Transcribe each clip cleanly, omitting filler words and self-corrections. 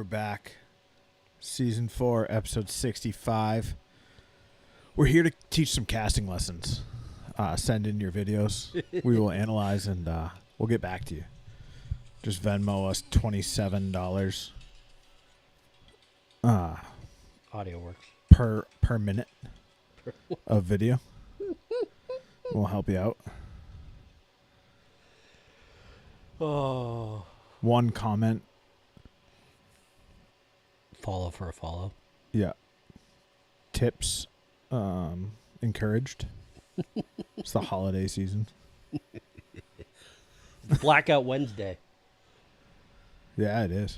we're back. Season 4, episode 65. We're here to teach some casting lessons. Send in your videos. We will analyze and we'll get back to you. Just Venmo us $27 Audio works. per minute of video. We'll help you out. Oh. One comment. Follow for a follow. Yeah. Tips encouraged. It's the holiday season. Blackout Wednesday. Yeah, it is.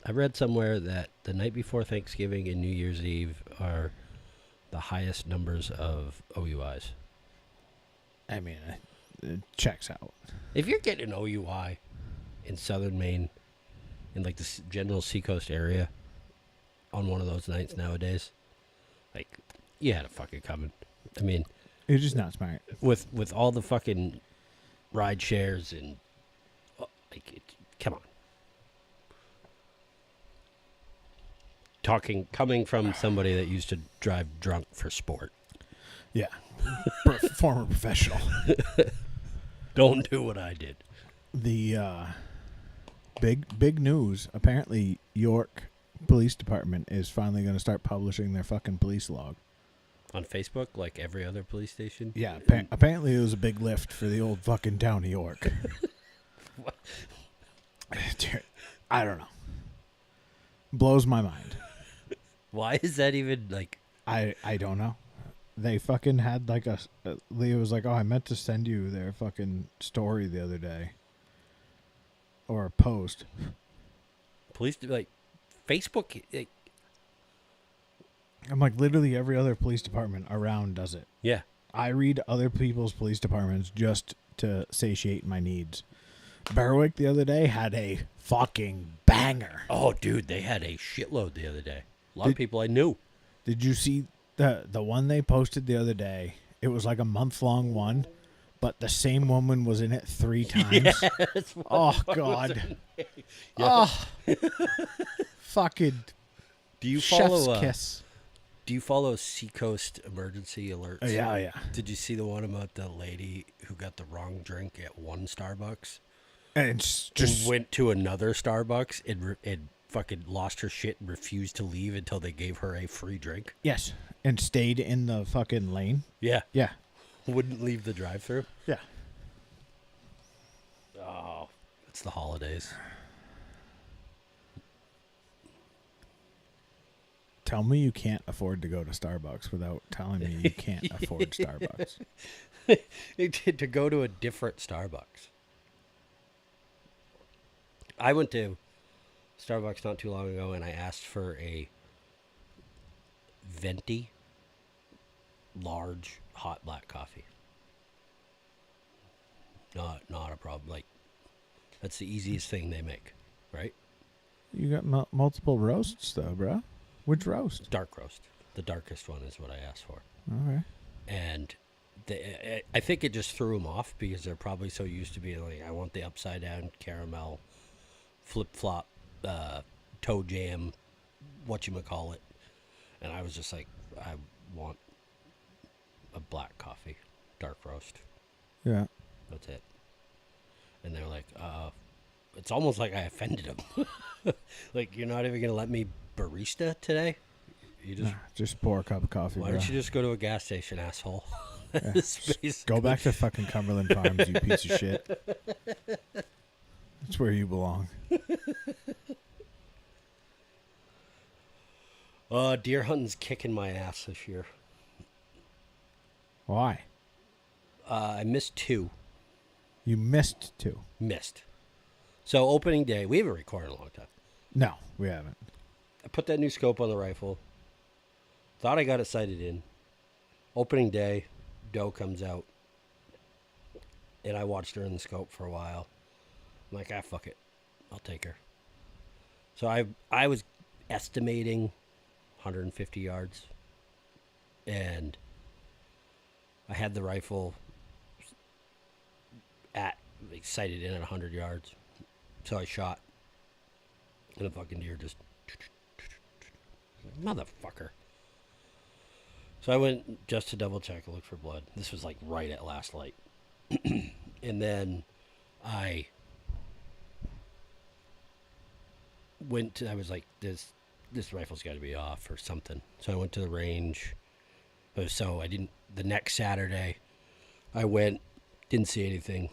I read somewhere that the night before Thanksgiving and New Year's Eve are the highest numbers of OUIs. I mean, it checks out. If you're getting an OUI in southern Maine, in like the general seacoast area, on one of those nights nowadays, like, you had it fucking coming. I mean, You're just not smart. with all the fucking ride shares and come on. Coming from somebody that used to drive drunk for sport. Yeah. Former professional. Don't do what I did. The big news. Apparently, York Police Department is finally going to start publishing their fucking police log. On Facebook, like every other police station? Yeah, apparently it was a big lift for the old fucking town of York. I don't know. Blows my mind. Why is that even, like... I don't know. They fucking had like Leo was like, oh, I meant to send you their fucking story the other day. Or a post. Police, like, Facebook... I'm like, literally every other police department around does it. Yeah. I read other people's police departments just to satiate my needs. Berwick the other day had a fucking banger. Oh, dude, they had a shitload the other day. A lot of people I knew. Did you see the one they posted the other day? It was like a month-long one, but the same woman was in it 3 times. Yes, oh, God. Yeah. Oh. Fucking Do you chef's follow kiss. Do you follow Seacoast Emergency Alerts? Oh, yeah. Did you see the one about the lady who got the wrong drink at one Starbucks? And just went to another Starbucks and fucking lost her shit and refused to leave until they gave her a free drink? Yes. And stayed in the fucking lane. Yeah. Yeah. Wouldn't leave the drive-thru? Yeah. Oh, it's the holidays. Tell me you can't afford to go to Starbucks without telling me you can't afford Starbucks. To go to a different Starbucks. I went to Starbucks not too long ago and I asked for a venti large hot black coffee. Not a problem. Like, that's the easiest thing they make, right? You got multiple roasts, though, bro. Which roast? Dark roast. The darkest one is what I asked for. Okay. And I think it just threw them off because they're probably so used to being like, I want the upside down caramel, flip-flop, toe jam, whatchamacallit. And I was just like, I want a black coffee, dark roast. Yeah. That's it. And they're like, it's almost like I offended them. Like, you're not even going to let me barista today? You just pour a cup of coffee, Why bro. don't you just go to a gas station, asshole? Yeah. Go back to fucking Cumberland Farms, you piece of shit. That's where you belong. Deer hunting's kicking my ass this year. Why? I missed 2. You missed 2. Missed. So opening day, we haven't recorded in a long time. No, we haven't. I put that new scope on the rifle. Thought I got it sighted in. Opening day, doe comes out. And I watched her in the scope for a while. I'm like, fuck it. I'll take her. So I was estimating 150 yards. And I had the rifle sighted in at 100 yards. So I shot And the fucking deer just, motherfucker. So I went just to double check and look for blood. This was like right at last light. And then I I was like, this rifle's got to be off or something. So I went to the range. So I didn't, the next Saturday, I went, didn't see anything.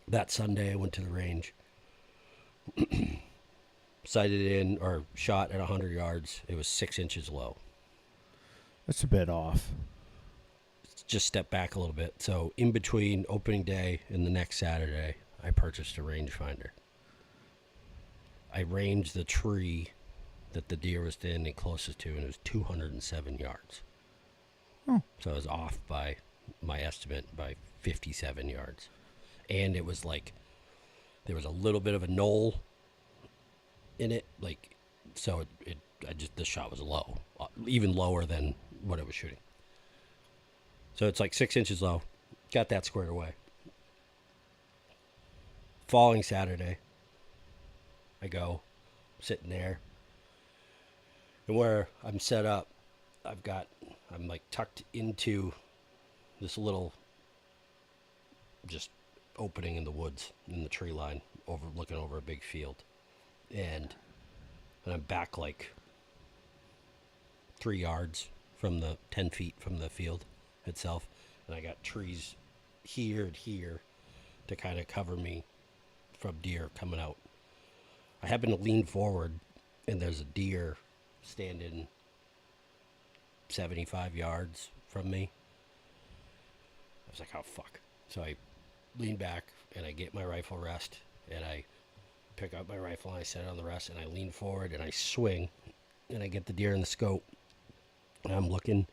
That Sunday, I went to the range. Sighted in, or shot at 100 yards. It was 6 inches low. That's a bit off. Just step back a little bit. So in between opening day and the next Saturday, I purchased a rangefinder. I ranged the tree that the deer was standing closest to, and it was 207 yards. Oh. So I was off by my estimate by 57 yards. And it was like, there was a little bit of a knoll in it. Like, so the shot was low, even lower than what it was shooting. So it's like 6 inches low. Got that squared away. Following Saturday, I go, sitting there. And where I'm set up, I'm like tucked into this little just opening in the woods, in the tree line, looking over a big field. And I'm back like 3 yards from 10 feet from the field itself. And I got trees here and here to kind of cover me from deer coming out. I happen to lean forward, and there's a deer standing 75 yards from me. I was like, oh, fuck. So I lean back, and I get my rifle rest, and I pick up my rifle, and I set it on the rest, and I lean forward, and I swing, and I get the deer in the scope. And I'm looking.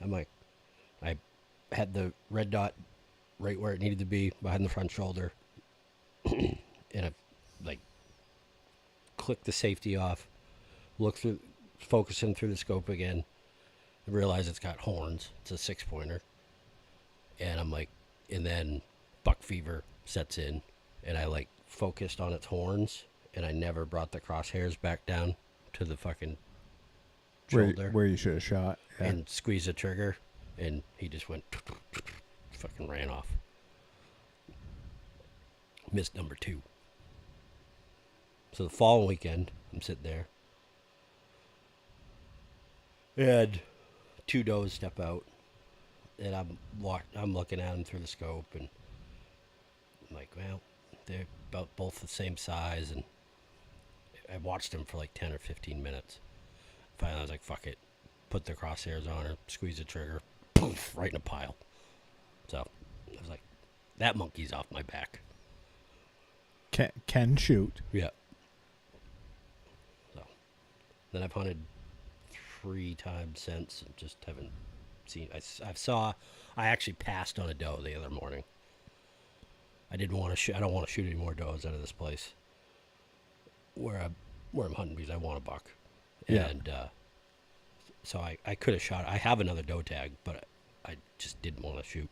I'm like, I had the red dot right where it needed to be, behind the front shoulder. And I, like, clicked the safety off, look through, focusing through the scope again, and realize it's got horns. It's a 6-pointer. And I'm like, and then buck fever sets in, and I like focused on its horns, and I never brought the crosshairs back down to the fucking shoulder. Where you should have shot. Yeah. And squeezed the trigger, and he just went, fucking ran off. Missed number 2. So the following weekend, I'm sitting there, and 2 does step out, and I'm looking at them through the scope, and I'm like, well, they're about both the same size, and I watched them for like 10 or 15 minutes. Finally, I was like, fuck it. Put the crosshairs on her, squeeze the trigger, poof, right in a pile. So I was like, that monkey's off my back. Can shoot. Yeah. So then I've hunted 3 times since, and just haven't seen. I actually passed on a doe the other morning. I didn't want to shoot. I don't want to shoot any more does out of this place where I'm hunting, because I want a buck. Yeah. And so I could have shot. I have another doe tag, but I just didn't want to shoot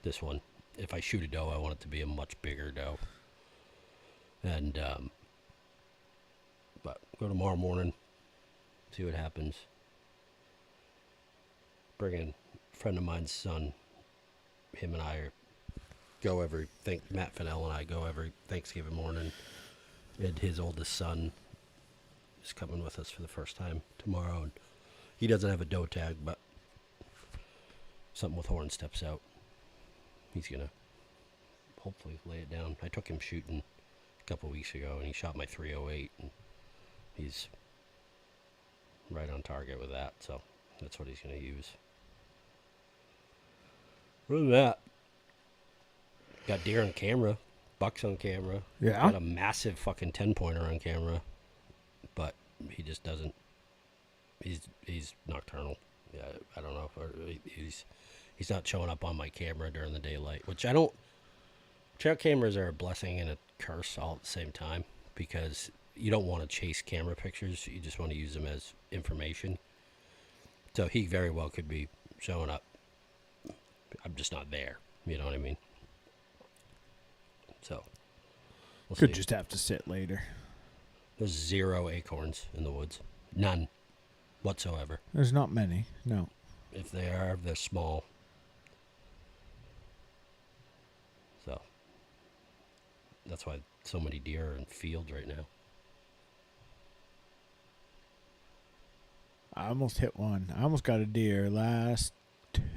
this one. If I shoot a doe, I want it to be a much bigger doe. And but go tomorrow morning, see what happens. Bring in a friend of mine's son. Him and I Matt Fennell and I go every Thanksgiving morning. And his oldest son is coming with us for the first time tomorrow. And he doesn't have a doe tag, but something with horn steps out. He's going to hopefully lay it down. I took him shooting a couple weeks ago, and he shot my 308, and he's right on target with that, so that's what he's going to use. Other than that, got deer on camera, bucks on camera. Yeah. Got a massive fucking 10-pointer on camera, but he just doesn't. He's nocturnal. Yeah, I don't know. Or he's not showing up on my camera during the daylight, which I don't. Trail cameras are a blessing and a curse all at the same time, because you don't want to chase camera pictures. You just want to use them as information. So he very well could be showing up. I'm just not there. You know what I mean? So we'll Could see. just have to sit later. There's 0 acorns in the woods. None whatsoever. There's not many. No. If they are, they're small. So that's why so many deer are in fields right now. I almost hit one. I almost got a deer last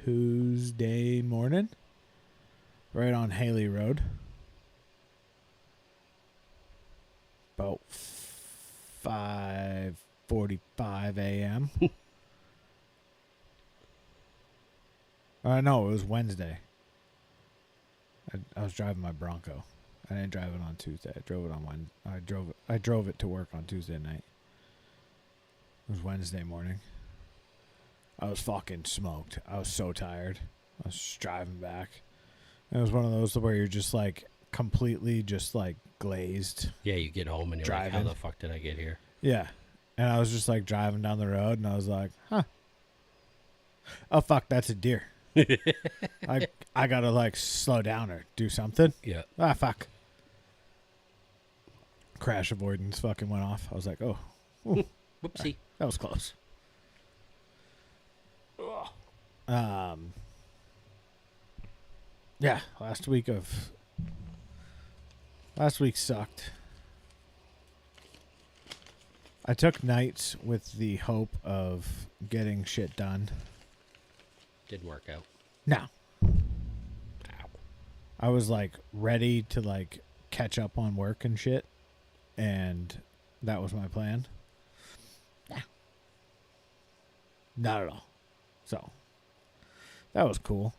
Tuesday morning. Right on Haley Road. About 5:45 a.m. No, it was Wednesday. I was driving my Bronco. I didn't drive it on Tuesday. I drove it on Wednesday. I drove it to work on Tuesday night. It was Wednesday morning. I was fucking smoked. I was so tired. I was just driving back. It was one of those where you're just like completely just like glazed. Yeah, you get home and you're Driving. like, how the fuck did I get here? Yeah. And I was just like driving down the road and I was like, huh. Oh, fuck, that's a deer. I gotta like slow down or do something. Yeah. Ah, fuck. Crash avoidance fucking went off. I was like, oh. Ooh, Whoopsie. that was close. Yeah, last week sucked. I took nights with the hope of getting shit done. Didn't work out. No. Ow. I was like ready to like catch up on work and shit, and that was my plan. Yeah. Not at all. So that was cool.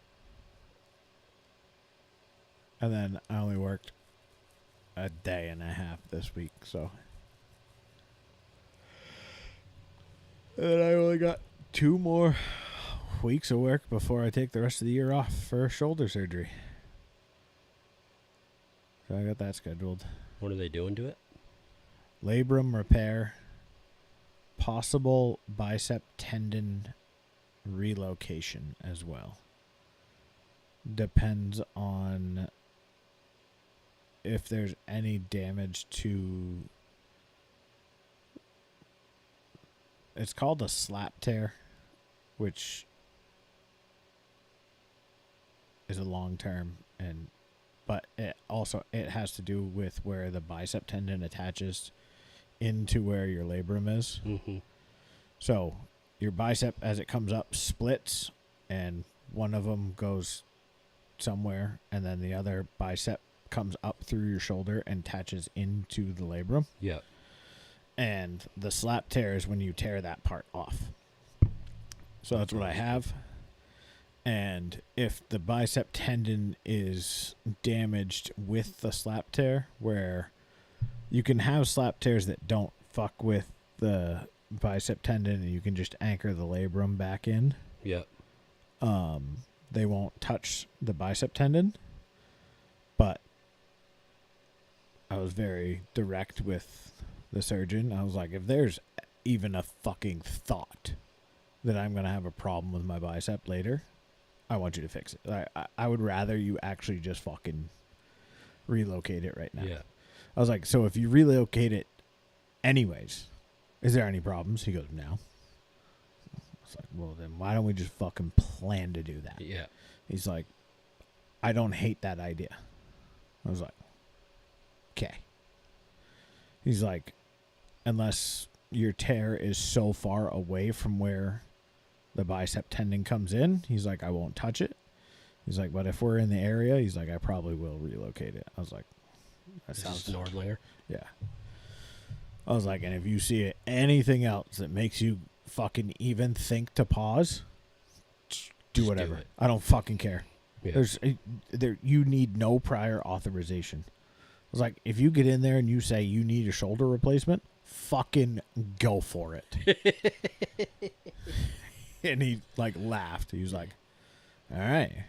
And then I only worked a day and a half this week, so. And I only got 2 more weeks of work before I take the rest of the year off for shoulder surgery. So I got that scheduled. What are they doing to it? Labrum repair, possible bicep tendon relocation as well. Depends on if there's any damage to... It's called a slap tear, which is a long term, but it has to do with where the bicep tendon attaches into where your labrum is. Mm-hmm. So your bicep, as it comes up, splits, and one of them goes somewhere, and then the other bicep comes up through your shoulder and attaches into the labrum. Yeah. And the slap tear is when you tear that part off. So that's what I have. And if the bicep tendon is damaged with the slap tear, where you can have slap tears that don't fuck with the bicep tendon and you can just anchor the labrum back in. Yeah. They won't touch the bicep tendon. But I was very direct with the surgeon. I was like, if there's even a fucking thought that I'm going to have a problem with my bicep later, I want you to fix it. I would rather you actually just fucking relocate it right now. Yeah. I was like, so if you relocate it anyways, is there any problems? He goes, no. I was like, well, then why don't we just fucking plan to do that? Yeah. He's like, I don't hate that idea. I was like, okay. He's like, unless your tear is so far away from where the bicep tendon comes in, he's like, I won't touch it. He's like, but if we're in the area, he's like, I probably will relocate it. I was like, that sounds Nordlinger. Yeah. I was like, and if you see anything else that makes you fucking even think to pause, do Just whatever. do it. I don't fucking care. Yeah. You need no prior authorization. I was like, if you get in there and you say you need a shoulder replacement, fucking go for it. And he like laughed. He was like, all right.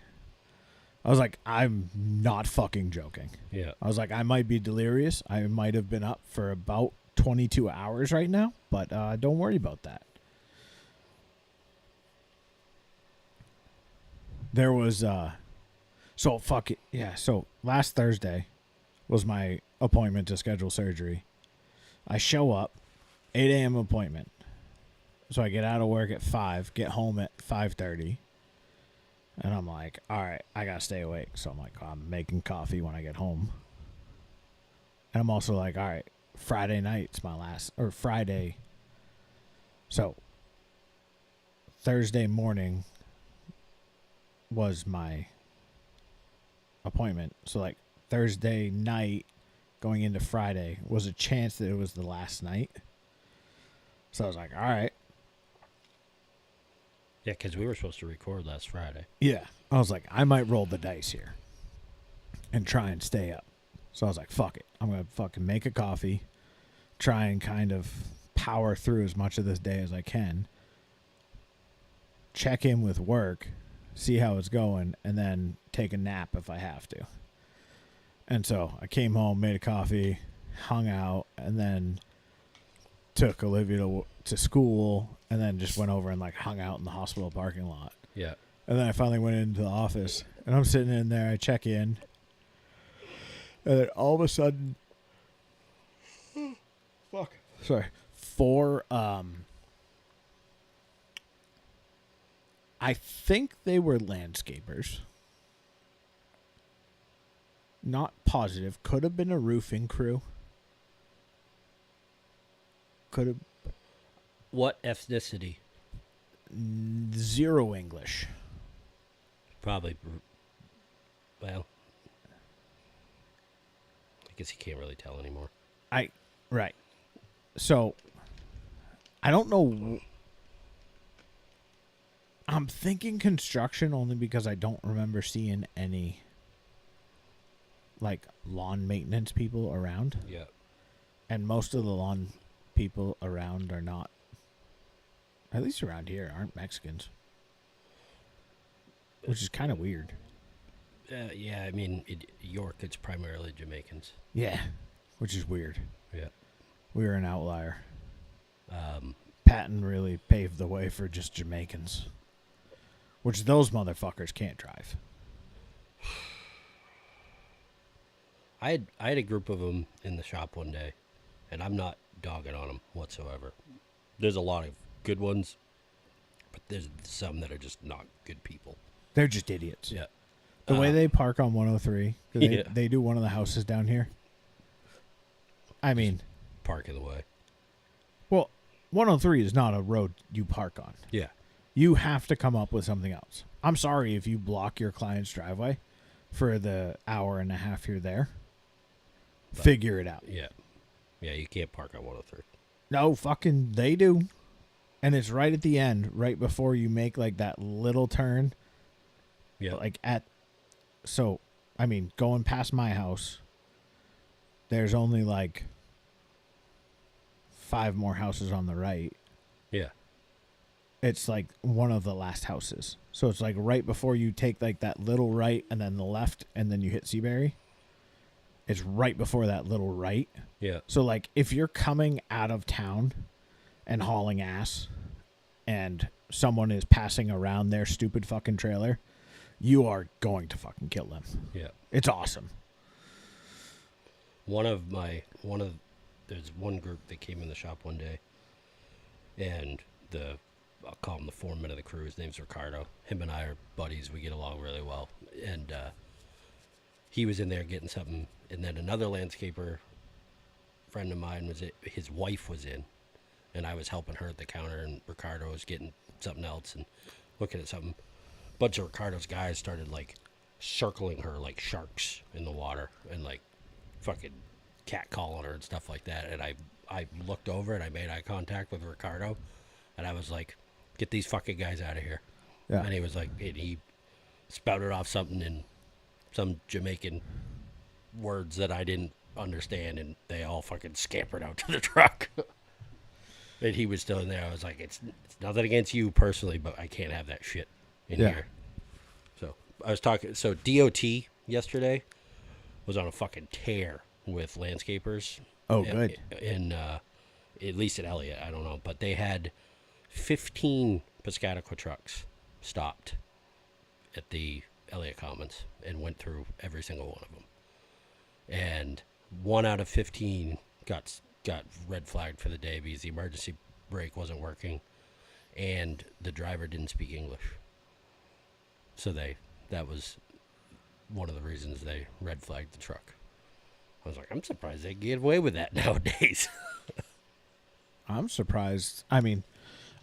I was like, I'm not fucking joking. Yeah. I was like, I might be delirious. I might have been up for about 22 hours right now, but don't worry about that. There was, so fuck it. Yeah, so last Thursday was my appointment to schedule surgery. I show up, 8 a.m. appointment. So I get out of work at 5, get home at 5:30. And I'm like, all right, I got to stay awake. So I'm like, I'm making coffee when I get home. And I'm also like, all right, Friday night's my last, or Friday. So Thursday morning was my appointment. So like Thursday night going into Friday was a chance that it was the last night. So I was like, all right. Yeah, because we were supposed to record last Friday. Yeah. I was like, I might roll the dice here and try and stay up. So I was like, fuck it. I'm going to fucking make a coffee, try and kind of power through as much of this day as I can, check in with work, see how it's going, and then take a nap if I have to. And so I came home, made a coffee, hung out, and then took Olivia to school, and then just went over and like hung out in the hospital parking lot. Yeah. And then I finally went into the office, and I'm sitting in there. I check in, and then all of a sudden, fuck, sorry, 4. I think they were landscapers. Not positive. Could have been a roofing crew. Could have. What ethnicity? 0 English. Probably. Well, I guess you can't really tell anymore. Right. So, I don't know. I'm thinking construction only because I don't remember seeing any, like, lawn maintenance people around. Yeah. And most of the lawn people around are not, at least around here, aren't Mexicans. Which is kind of weird. Yeah, I mean, York, it's primarily Jamaicans. Yeah, which is weird. Yeah. We were an outlier. Patton really paved the way for just Jamaicans. Which those motherfuckers can't drive. I had a group of them in the shop one day, and I'm not dogging on them whatsoever. There's a lot of good ones, but there's some that are just not good people. They're just idiots. Yeah. The way they park on 103, Yeah. they do one of the houses down here. I mean, Park in the way. well, 103 is not a road you park on. Yeah. You have to come up with something else. I'm sorry if you block your client's driveway for the hour and a half you're there. But, figure it out. Yeah. Yeah, you can't park on 103. No, fucking they do. And it's right at the end, right before you make like that little turn. Yeah. Like so, I mean, going past my house, there's only like 5 more houses on the right. Yeah. It's like one of the last houses. So it's like right before you take like that little right and then the left and then you hit Seabury. It's right before that little right. Yeah. So like if you're coming out of town and hauling ass and someone is passing around their stupid fucking trailer, you are going to fucking kill them. Yeah. It's awesome. There's one group that came in the shop one day, and I'll call him the foreman of the crew. His name's Ricardo. Him and I are buddies. We get along really well. And he was in there getting something, and then another landscaper friend of mine his wife was in, and I was helping her at the counter, and Ricardo was getting something else and looking at something. A bunch of Ricardo's guys started like circling her like sharks in the water and like fucking catcalling her and stuff like that. And I looked over and I made eye contact with Ricardo, and I was like, "Get these fucking guys out of here!" Yeah. And he was like, and he spouted off something in some Jamaican words that I didn't understand, and they all fucking scampered out to the truck. And he was still in there. I was like, it's nothing against you personally, but I can't have that shit in here. So I was talking. So DOT yesterday was on a fucking tear with landscapers. Oh, good. In at least at Elliott, I don't know, but they had 15 Piscataqua trucks stopped at the Elliott Commons and went through every single one of them. And 1 out of 15 got got red flagged for the day because the emergency brake wasn't working, and the driver didn't speak English. So that was one of the reasons they red flagged the truck. I was like, I'm surprised they get away with that nowadays. I'm surprised. I mean,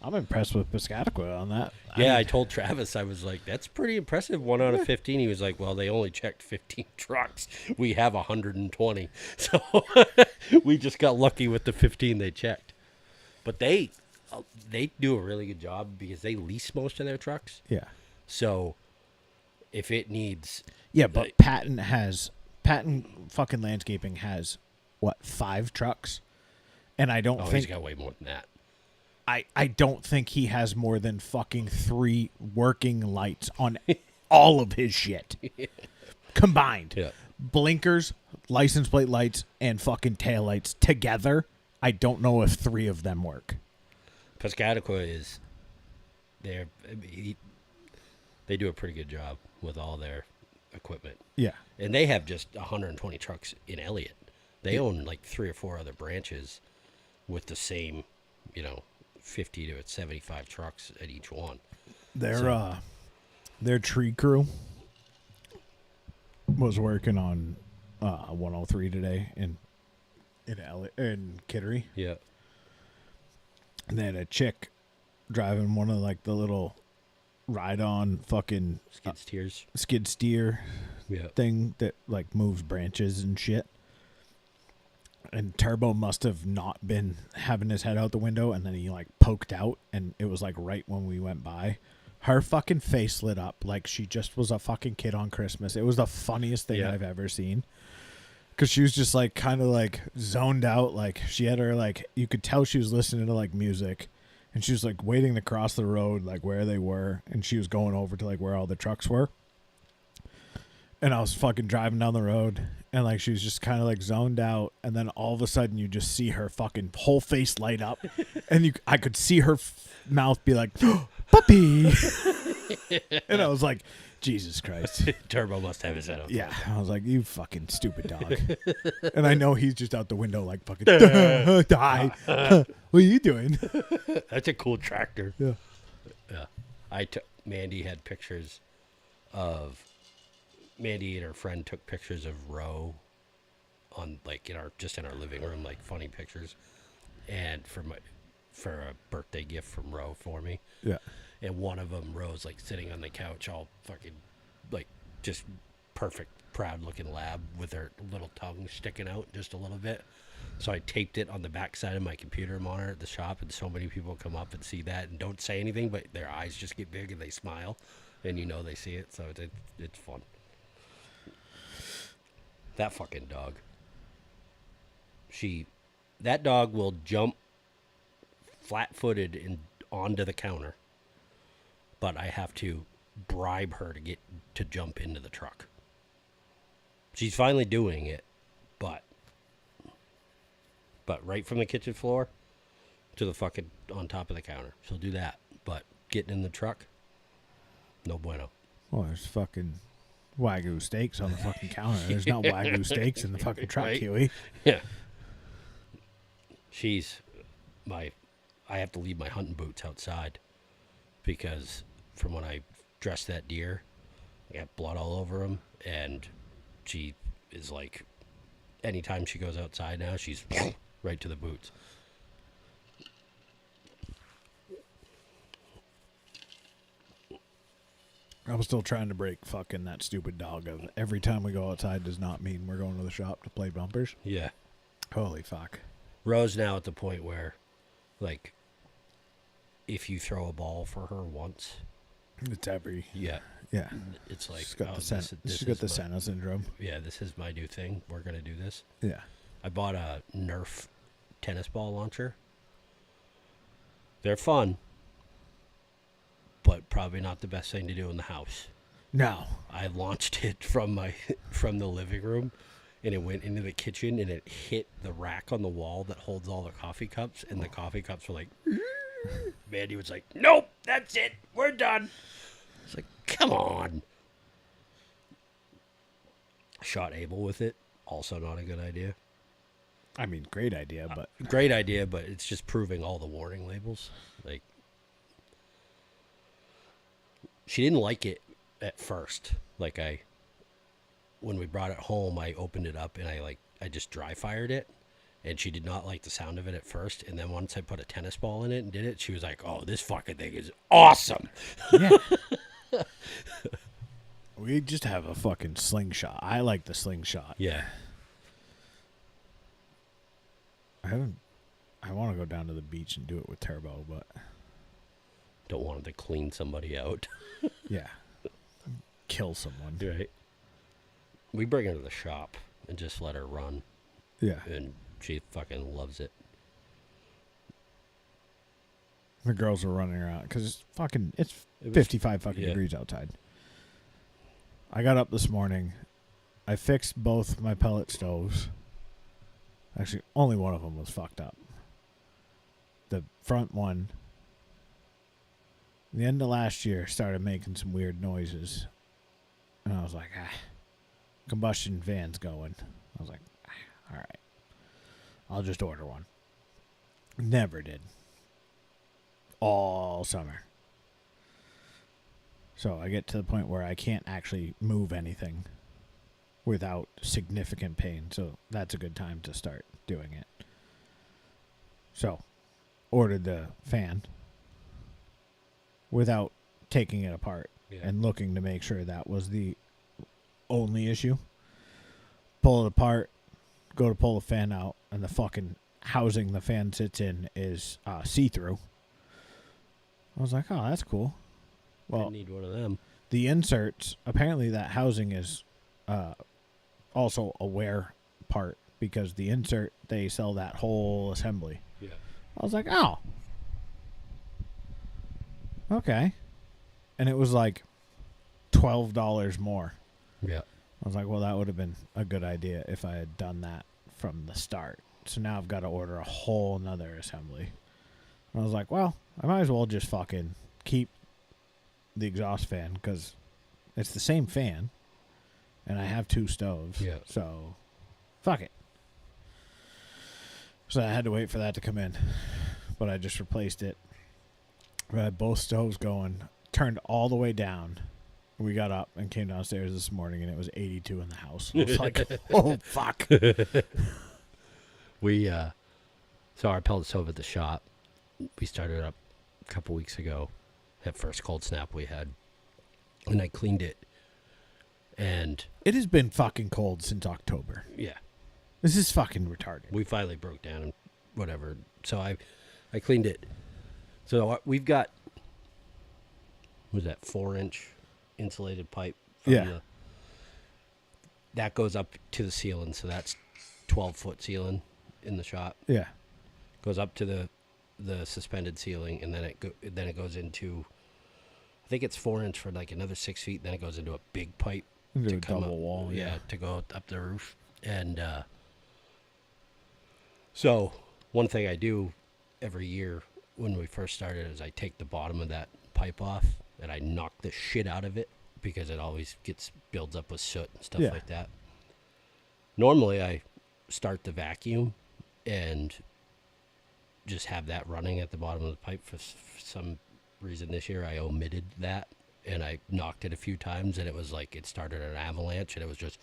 I'm impressed with Piscataqua on that. I told Travis, I was like, that's pretty impressive. 1 out of 15. He was like, well, they only checked 15 trucks. We have 120. So we just got lucky with the 15 they checked. But they do a really good job because they lease most of their trucks. Yeah. So if it needs... Yeah, but Patton fucking Landscaping has, what, 5 trucks? And I don't think... he's got way more than that. I don't think he has more than fucking 3 working lights on all of his shit. Combined. Yeah. Blinkers, license plate lights, and fucking taillights together. I don't know if 3 of them work. Piscataqua is... They do a pretty good job with all their equipment. Yeah. And they have just 120 trucks in Elliott. They own like 3 or 4 other branches with the same, 50 to 75 trucks at each one. Their tree crew was working on 103 today in Kittery. Yeah. And they had a chick driving one of like the little ride-on fucking skid steer thing that like moves branches and shit. And Turbo must have not been having his head out the window, and then he like poked out, and it was like right when we went by. Her fucking face lit up like she just was a fucking kid on Christmas. It was the funniest thing I've ever seen. Because she was just like kind of like zoned out. Like she had her like, you could tell she was listening to like music. And she was like waiting to cross the road, like where they were. And she was going over to like where all the trucks were. And I was fucking driving down the road. And like she was just kind of like zoned out. And then all of a sudden you just see her fucking whole face light up. And I could see her mouth be like, oh, puppy. And I was like, Jesus Christ. Turbo must have his head up. Yeah. I was like, you fucking stupid dog. And I know he's just out the window like fucking die. What are you doing? That's a cool tractor. Yeah. Yeah. Mandy had pictures of Mandy and her friend took pictures of Ro on like in our living room, like funny pictures. And for a birthday gift from Ro for me. Yeah. And one of them, Ro's like sitting on the couch, all fucking, like, just perfect, proud-looking lab with her little tongue sticking out just a little bit. So I taped it on the backside of my computer monitor at the shop, and so many people come up and see that and don't say anything, but their eyes just get big and they smile, and they see it. So it's fun. That fucking dog. That dog will jump flat-footed and onto the counter. But I have to bribe her to get to jump into the truck. She's finally doing it, but right from the kitchen floor to the fucking on top of the counter. She'll do that, but getting in the truck, no bueno. Well, there's fucking Wagyu steaks on the fucking counter. There's not Wagyu steaks in the fucking truck, right? Huey. Yeah. I have to leave my hunting boots outside. Because from when I dressed that deer, I got blood all over him, and she is like, anytime she goes outside now, she's right to the boots. I'm still trying to break fucking that stupid dog of every time we go outside does not mean we're going to the shop to play bumpers. Yeah. Holy fuck. Rose now at the point where, like, if you throw a ball for her once, it's every yeah. It's like she's got the Senna syndrome. Yeah, this is my new thing. We're gonna do this. Yeah, I bought a Nerf tennis ball launcher. They're fun, but probably not the best thing to do in the house. No, I launched it from the living room, and it went into the kitchen, and it hit the rack on the wall that holds all the coffee cups, and the coffee cups were like. Mandy was like, nope, that's it. We're done. It's like, come on. Shot Abel with it. Also not a good idea. I mean, great idea, but Great idea, but it's just proving all the warning labels. Like, she didn't like it at first. Like, when we brought it home, I opened it up and I just dry fired it. And she did not like the sound of it at first. And then once I put a tennis ball in it and did it, she was like, oh, this fucking thing is awesome. yeah. We just have a fucking slingshot. I like the slingshot. Yeah. I want to go down to the beach and do it with Turbo, but Don't want to clean somebody out. yeah. Kill someone. Right. We bring her to the shop and just let her run. Yeah. And she fucking loves it. The girls are running around because it's It was- 55 fucking yeah. degrees outside. I got up this morning. I fixed both my pellet stoves. Actually, only one of them was fucked up. The front one, the end of last year, started making some weird noises. And I was like, combustion van's going. I was like, all right. I'll just order one. Never did. All summer. So I get to the point where I can't actually move anything without significant pain. So that's a good time to start doing it. So, ordered the fan without taking it apart and looking to make sure that was the only issue. Pull it apart, go to pull the fan out, and the fucking housing the fan sits in is see-through. I was like, oh, that's cool. Well, I need one of them. the inserts, apparently that housing is also a wear part because the insert, they sell that whole assembly. Yeah. I was like, oh. Okay. And it was like $12 more. Yeah. I was like, well, that would have been a good idea if I had done that from the start. So now I've got to order a whole nother assembly. And I was like, well, I might as well just fucking keep the exhaust fan because it's the same fan and I have two stoves. Yeah. So, fuck it. So I had to wait for that to come in. But I just replaced it. I had both stoves going, turned all the way down. We got up and came downstairs this morning, and it was 82 in the house. I was like, oh, fuck. We saw our pellet stove at the shop. We started up a couple weeks ago. That first cold snap we had. And I cleaned it. And It has been fucking cold since October. yeah, This is fucking retarded. we finally broke down and whatever. So I cleaned it. So we've got, what was that, 4-inch insulated pipe from that goes up to the ceiling. So that's 12-foot ceiling in the shop. Yeah. Goes up to the suspended ceiling, and then it goes into, I think it's 4-inch for like another 6 feet. Then it goes into a big pipe Into to a come double up, wall. Yeah. to go up the roof. And so one thing I do every year when we first started is I take the bottom of that pipe off and I knock the shit out of it because it always builds up with soot and stuff like that. Normally I start the vacuum and just have that running at the bottom of the pipe. For some reason this year I omitted that and I knocked it a few times and it was like it started an avalanche and it was just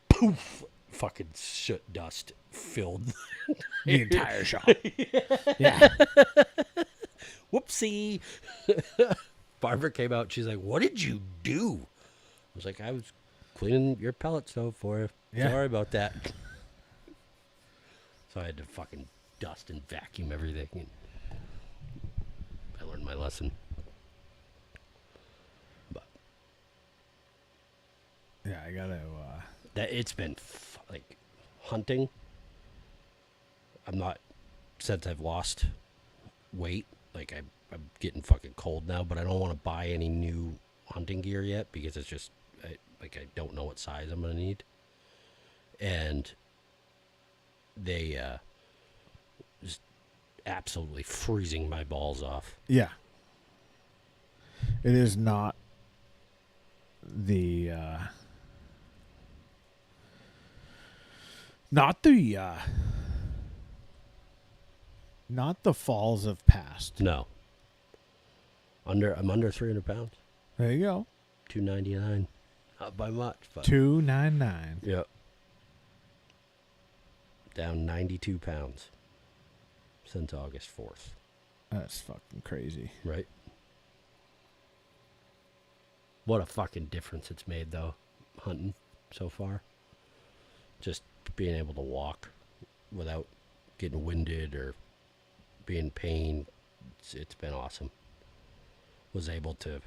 poof, fucking soot dust filled The entire shop. Yeah. Whoopsie. Barbara came out. She's like, what did you do? I was like, I was cleaning your pellet stove for you. Yeah. Sorry about that. So I had to fucking dust and vacuum everything. And I learned my lesson. But Yeah, I got to... that it's been like hunting. I'm not, since I've lost weight, like I'm getting fucking cold now, but I don't want to buy any new hunting gear yet because it's just I don't know what size I'm gonna need, and they just absolutely freezing my balls off. Yeah. It is not the... not the Not the falls of past. No. I'm under 300 pounds. There you go. 299. Not by much, but 299. yep. Down 92 pounds since August 4th. That's fucking crazy. Right? What a fucking difference it's made, though, hunting so far. Just being able to walk without getting winded or being in pain. It's been awesome. Was able to,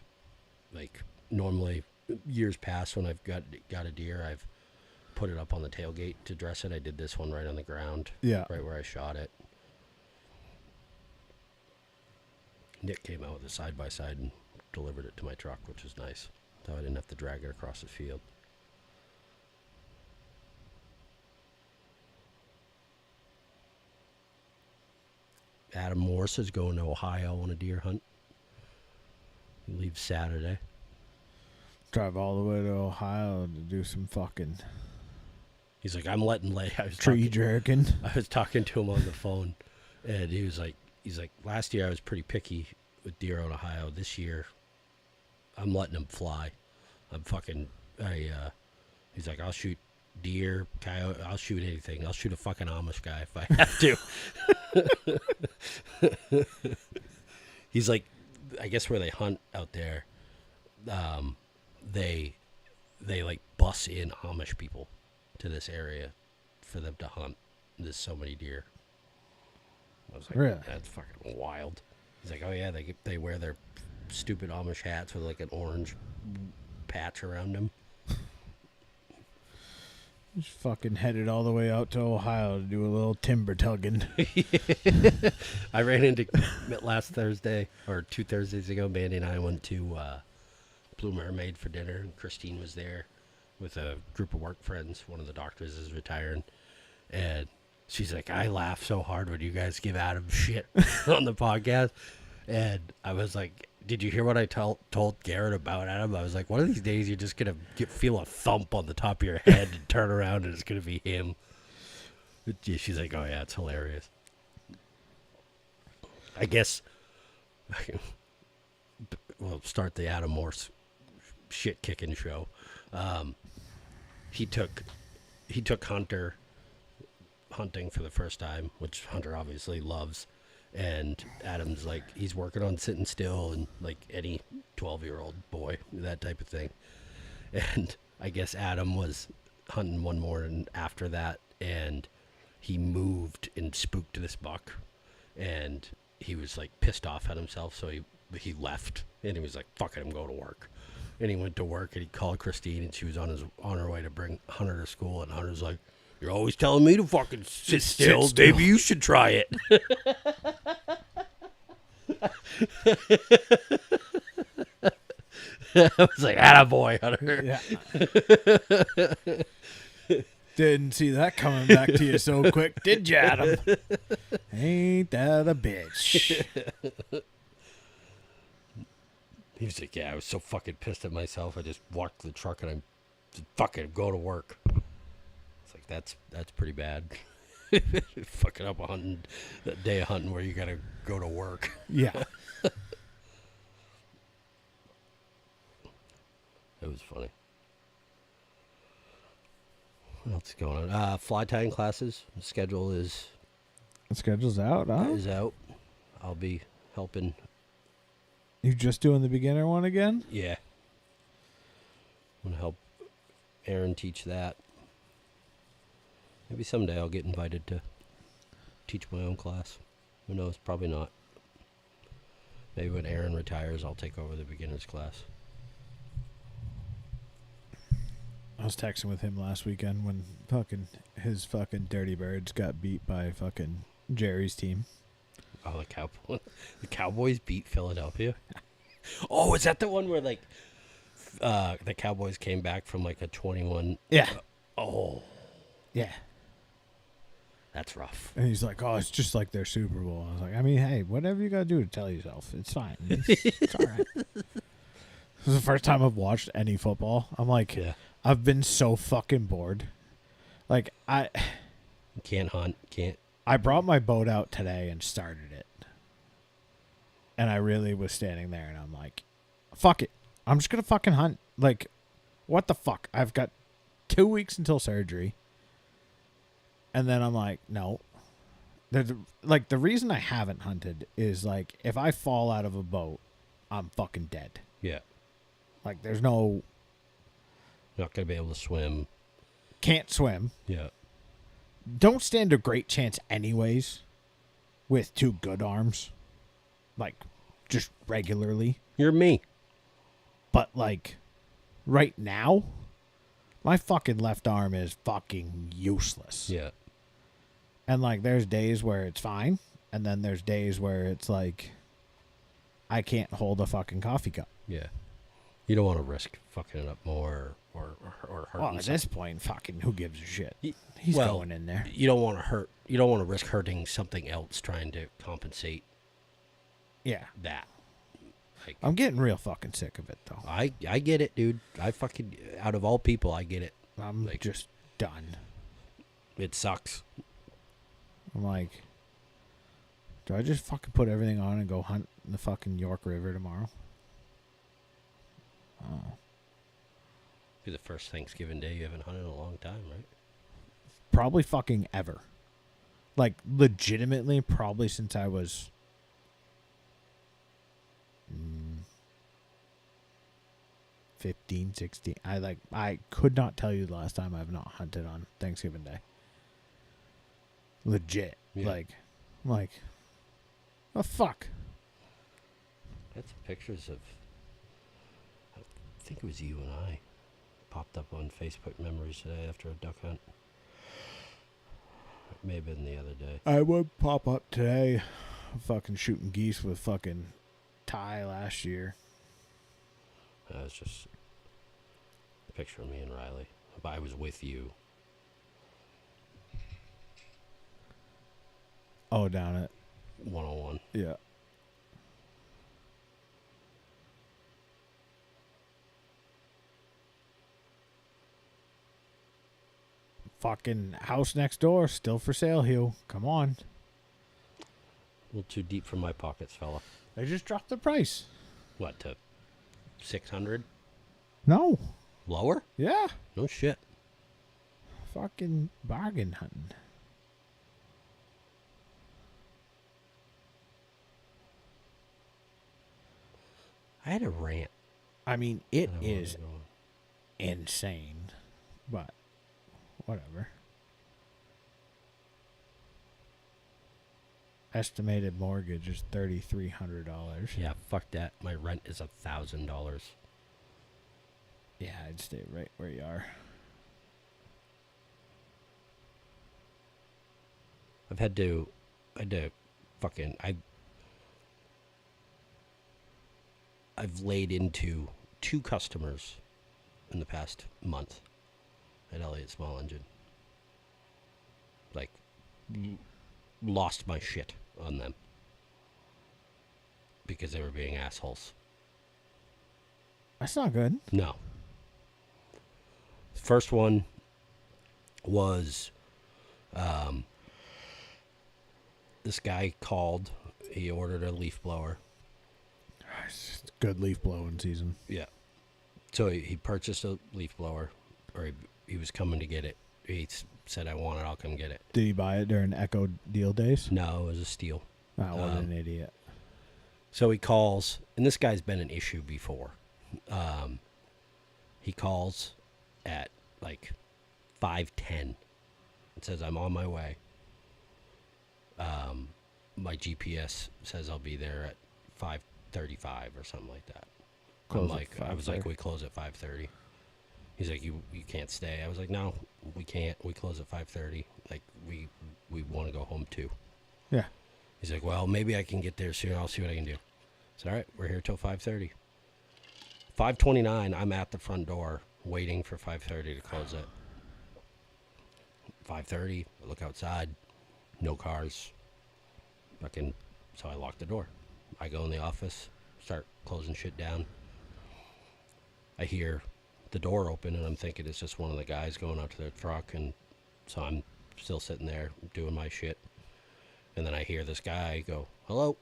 like, normally years past when I've got a deer, I've put it up on the tailgate to dress it. I did this one right on the ground. Yeah. Right where I shot it. Nick came out with a side-by-side and delivered it to my truck, which was nice. So I didn't have to drag it across the field. Adam Morse is going to Ohio on a deer hunt. He leaves Saturday. Drive all the way to Ohio to do some fucking He's like, I'm letting lay. tree jerking. I was talking to him on the phone, and he's like, last year I was pretty picky with deer on Ohio. This year, I'm letting them fly. He's like, I'll shoot deer, coyote, I'll shoot anything. I'll shoot a fucking Amish guy if I have to. He's like, I guess where they hunt out there, they like bus in Amish people to this area for them to hunt. There's so many deer. I was like, really? That's fucking wild. He's like, oh yeah, they wear their stupid Amish hats with like an orange patch around them. Just fucking headed all the way out to Ohio to do a little timber tugging. I ran into last Thursday, or 2 Thursdays ago, Mandy and I went to Blue Mermaid for dinner, and Christine was there with a group of work friends. One of the doctors is retiring, and she's like, I laugh so hard when you guys give Adam shit on the podcast. And I was like, did you hear what I told Garrett about Adam? I was like, one of these days you're just going to feel a thump on the top of your head and turn around and it's going to be him. She's like, oh yeah, it's hilarious. I guess we'll start the Adam Morse shit kicking show. He took Hunter hunting for the first time, which Hunter obviously loves. And Adam's like, he's working on sitting still and like any 12-year-old boy, that type of thing. And I guess Adam was hunting one morning after that, and he moved and spooked this buck, and he was like pissed off at himself, so he left, and he was like, fuck it, I'm going to work. And he went to work, and he called Christine, and she was on her way to bring Hunter to school, and Hunter's like, you're always telling me to fucking sit still. Maybe you should try it. I was like, attaboy, Hunter. Yeah. Didn't see that coming back to you so quick, did you, Adam? Ain't that a bitch? He was like, yeah, I was so fucking pissed at myself. I just walked to the truck and I fucking go to work. It's like, that's pretty bad. Fucking up a day of hunting where you gotta go to work. Yeah. It was funny. What else is going on? Fly tying classes. The schedule is The schedule's out, huh? is out. I'll be helping. You just doing the beginner one again? Yeah. I'm gonna help Aaron teach that. Maybe someday I'll get invited to teach my own class. Who knows? Probably not. Maybe when Aaron retires, I'll take over the beginner's class. I was texting with him last weekend when his Dirty Birds got beat by fucking Jerry's team. Oh, the Cowboys beat Philadelphia? Oh, is that the one where, like, the Cowboys came back from, like, a 21... Yeah. Oh. Yeah. That's rough. And he's like, oh, it's just like their Super Bowl. I was like, I mean, hey, whatever you got to do to tell yourself, it's fine. It's all right. This is the first time I've watched any football. I'm like, Yeah. I've been so fucking bored. Like, Can't hunt. Can't I brought my boat out today and started it. And I really was standing there and I'm like, fuck it. I'm just going to fucking hunt. Like, what the fuck? I've got 2 weeks until surgery. And then I'm like, no. The reason I haven't hunted is, like, if I fall out of a boat, I'm fucking dead. Yeah. Like, there's no... Not going to be able to swim. Can't swim. Yeah. Don't stand a great chance anyways with 2 good arms. Like, just regularly. You're me. But, like, right now, my fucking left arm is fucking useless. Yeah. And, like, there's days where it's fine, and then there's days where it's like, I can't hold a fucking coffee cup. Yeah. You don't want to risk fucking it up more or hurting Well, at this point, fucking who gives a shit? He's well, going in there. You don't want to hurt. You don't want to risk hurting something else trying to compensate Yeah. that. Like, I'm getting real fucking sick of it, though. I get it, dude. I fucking, out of all people, I get it. I'm like, just done. It sucks. I'm like, do I just fucking put everything on and go hunt in the fucking York River tomorrow? Oh. Be the first Thanksgiving day you haven't hunted in a long time, right? Probably fucking ever. Like, legitimately, probably since I was 15, 16. I could not tell you the last time I've not hunted on Thanksgiving Day. Legit. Yeah. I'm like, oh, fuck. That's pictures of, I think it was you and I, popped up on Facebook memories today after a duck hunt. It may have been the other day. I would pop up today fucking shooting geese with fucking Ty last year. That was just a picture of me and Riley. But I was with you. Oh, down at 101. Yeah. Fucking house next door, still for sale, Hugh. Come on. A little too deep for my pockets, fella. They just dropped the price. What, to 600? No. Lower? Yeah. No shit. Fucking bargain hunting. I had a rant. I mean, it I don't wanna is go on. insane, but whatever. Estimated mortgage is $3,300. Yeah, fuck that. My rent is $1,000. Yeah, I'd stay right where you are. I've had to fucking, I've laid into 2 customers in the past month at Elliott Small Engine. Like, lost my shit on them because they were being assholes. That's not good. No. First one was this guy called. He ordered a leaf blower. It's good leaf blowing season. Yeah. So he purchased a leaf blower, or he was coming to get it. He said, I want it, I'll come get it. Did he buy it during Echo deal days? No, it was a steal. Oh, what an idiot. So he calls, and this guy's been an issue before. He calls at like 5:10 and says, I'm on my way. My GPS says I'll be there at 5:35 or something like that. Close I'm at like, I was like, 5:30. we close at 5:30. He's like, you can't stay. I was like, no, we can't. We close at 5:30. Like, we want to go home too. Yeah. He's like, well, maybe I can get there soon. I'll see what I can do. I said, all right, we're here till 5:30. 5:29, I'm at the front door waiting for 5:30 to close it. 5:30, I look outside, no cars. So I lock the door. I go in the office, start closing shit down. I hear the door open, and I'm thinking it's just one of the guys going out to their truck, and so I'm still sitting there doing my shit. And then I hear this guy go, hello.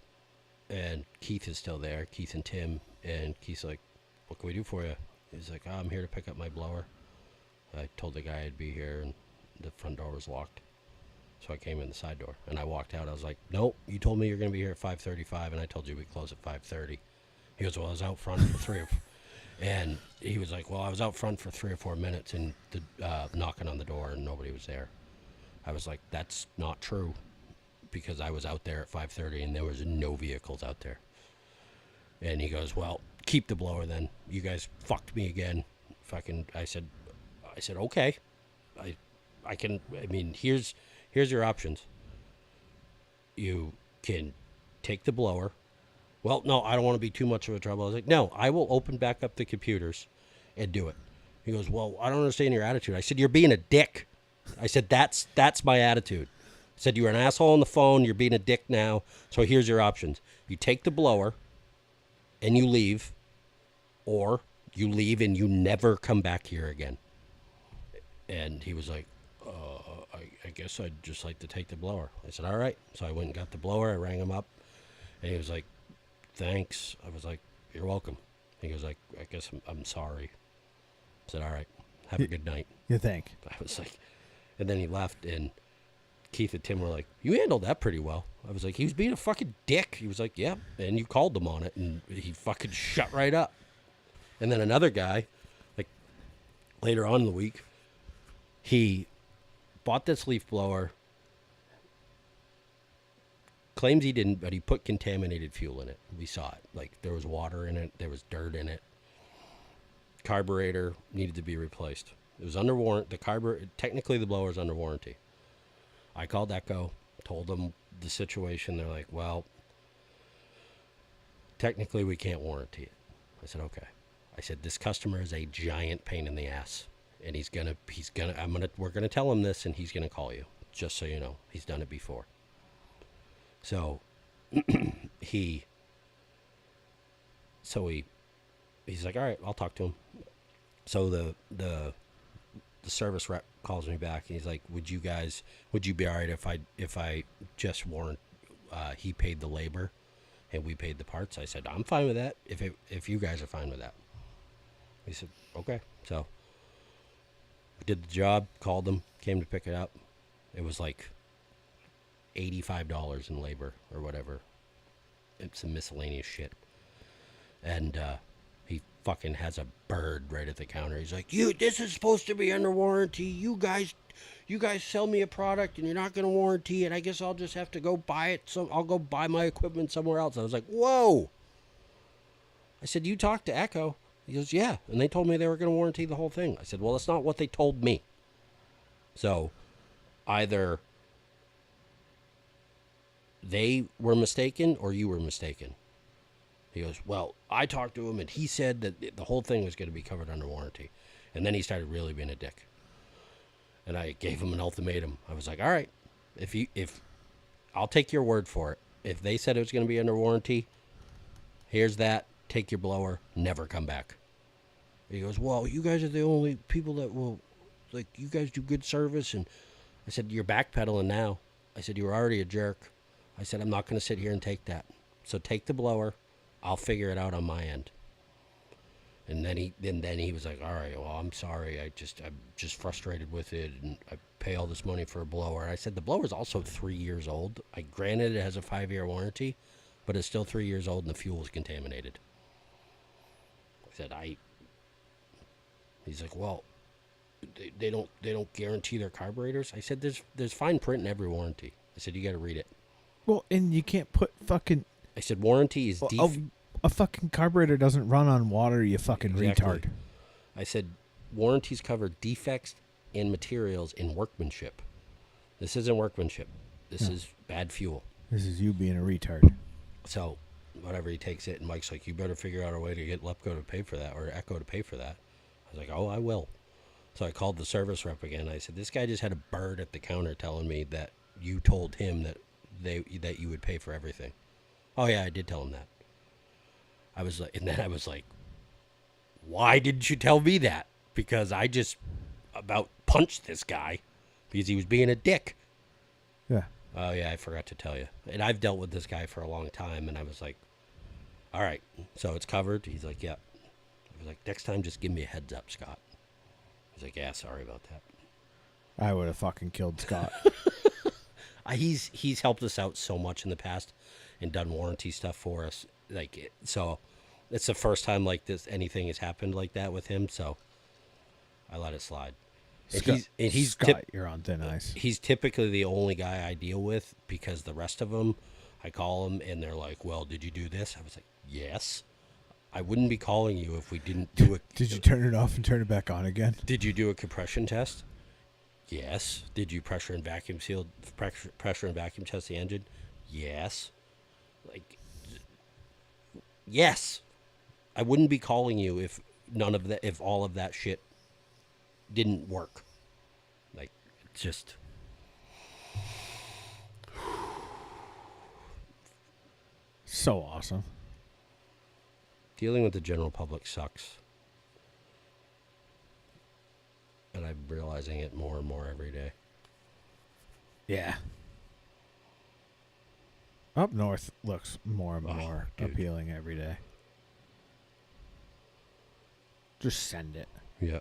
And Keith is still there, Keith and Tim. And Keith's like, what can we do for you? He's like, I'm here to pick up my blower. I told the guy I'd be here, and the front door was locked. So I came in the side door, and I walked out. I was like, nope, you told me you're going to be here at 5:35, and I told you we close at 5:30. He goes, well, I was out front for and he was like, well, I was out front for 3 or 4 minutes and knocking on the door, and nobody was there. I was like, that's not true, because I was out there at 5:30, and there was no vehicles out there. And he goes, well, keep the blower then. You guys fucked me again. I said, okay. Here's your options. You can take the blower. Well, no, I don't want to be too much of a trouble. I was like, no, I will open back up the computers and do it. He goes, well, I don't understand your attitude. I said, you're being a dick. I said, that's my attitude. I said, you're an asshole on the phone. You're being a dick now. So here's your options. You take the blower and you leave, or you leave and you never come back here again. And he was like, I guess I'd just like to take the blower. I said, all right. So I went and got the blower. I rang him up, and he was like, thanks. I was like, you're welcome. He goes like, I guess I'm sorry. I said, all right, have a good night. You think? I was like, and then he left, and Keith and Tim were like, you handled that pretty well. I was like, he was being a fucking dick. He was like, yeah, and you called him on it, and he fucking shut right up. And then another guy, like later on in the week, he bought this leaf blower, claims he didn't, but he put contaminated fuel in it. We saw it. Like, there was water in it. There was dirt in it. Carburetor needed to be replaced. It was under warranty. Technically, the blower is under warranty. I called Echo, told them the situation. They're like, well, technically, we can't warranty it. I said, okay. I said, this customer is a giant pain in the ass. And we're gonna tell him this, and he's gonna call you, just so you know. He's done it before. So he's like, all right, I'll talk to him. So the service rep calls me back, and he's like, would you be all right if I just warrant he paid the labor and we paid the parts? I said, I'm fine with that if you guys are fine with that. He said, okay. So did the job, called them, came to pick it up. It was like $85 in labor or whatever. It's some miscellaneous shit. And he fucking has a bird right at the counter. He's like, this is supposed to be under warranty. You guys sell me a product and you're not going to warranty it. I guess I'll just have to go buy it. So I'll go buy my equipment somewhere else. I was like, whoa. I said, you talked to Echo? He goes, yeah. And they told me they were going to warranty the whole thing. I said, well, that's not what they told me. So either they were mistaken or you were mistaken. He goes, well, I talked to him and he said that the whole thing was going to be covered under warranty. And then he started really being a dick. And I gave him an ultimatum. I was like, all right, if I'll take your word for it. If they said it was going to be under warranty, here's that. Take your blower, never come back. He goes, well, you guys are the only people that will, like, you guys do good service. And I said, you're backpedaling now. I said, you were already a jerk. I said, I'm not going to sit here and take that. So take the blower. I'll figure it out on my end. And then he was like, all right, well, I'm sorry. I'm just frustrated with it. And I pay all this money for a blower. I said, the blower's also 3 years old. Granted, it has a 5-year warranty, but it's still 3 years old and the fuel is contaminated. I said, he's like, well, they don't guarantee their carburetors. I said, there's fine print in every warranty. I said, you got to read it. Well, and you can't put fucking... I said, warranty is... A fucking carburetor doesn't run on water, you fucking retard. I said, warranties cover defects in materials in workmanship. This isn't workmanship. This is bad fuel. This is you being a retard. So, whatever, he takes it, and Mike's like, you better figure out a way to get Lepco to pay for that, or Echo to pay for that. I was like, oh, I will. So I called the service rep again. I said, this guy just had a bird at the counter telling me that you told him that you would pay for everything. Oh, yeah, I did tell him that. I was like, why didn't you tell me that? Because I just about punched this guy because he was being a dick. Yeah. Oh, yeah, I forgot to tell you. And I've dealt with this guy for a long time, and I was like, all right, so it's covered? He's like, yeah. I was like, next time, just give me a heads up, Scott. He's like, yeah, sorry about that. I would have fucking killed Scott. He's helped us out so much in the past and done warranty stuff for us. So it's the first time like this anything has happened like that with him, so I let it slide. He's Scott, you're on thin ice. He's typically the only guy I deal with because the rest of them, I call them and they're like, "Well, did you do this?" I was like, "Yes." I wouldn't be calling you if we didn't do it. Did you turn it off and turn it back on again? Did you do a compression test? Yes. Did you pressure and vacuum test the engine? Yes. Like, yes. I wouldn't be calling you if if all of that shit didn't work. Like, it's just. So awesome. Dealing with the general public sucks. And I'm realizing it more and more every day. Yeah. Up north looks more and more appealing every day. Just send it. Yeah.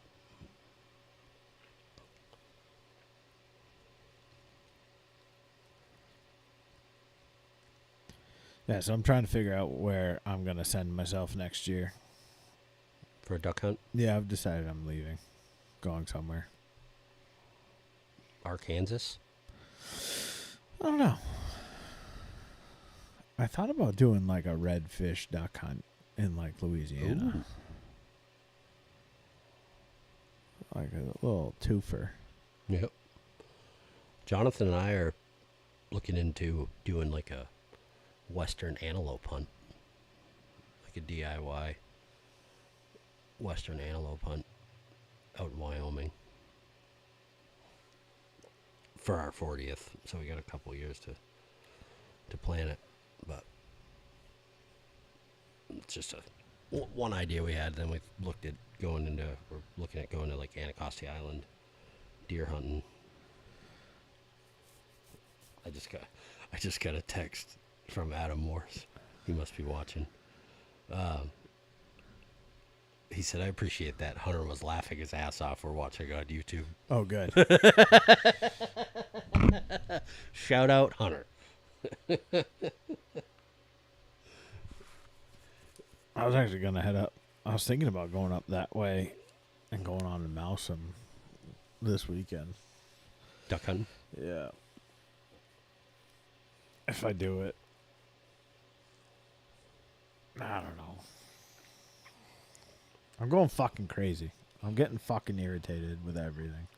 Yeah, so I'm trying to figure out where I'm going to send myself next year. For a duck hunt? Yeah, I've decided I'm leaving. Going somewhere. Arkansas? I don't know. I thought about doing like a redfish duck hunt in like Louisiana. Ooh. Like a little twofer. Yep. Jonathan and I are looking into doing like a western antelope hunt. Like a DIY western antelope hunt out in Wyoming. For our 40th. So we got a couple years to plan it. But it's just one idea we had. Then we we're looking at going to like Anacostia Island deer hunting. I just got a text from Adam Morse. He must be watching. He said, "I appreciate that." Hunter was laughing his ass off. We're watching on YouTube. Oh, good. Shout out, Hunter. I was actually going to head up. I was thinking about going up that way and going on to Mousom this weekend. Duck hunting? Yeah. If I do it. I don't know. I'm going fucking crazy. I'm getting fucking irritated with everything.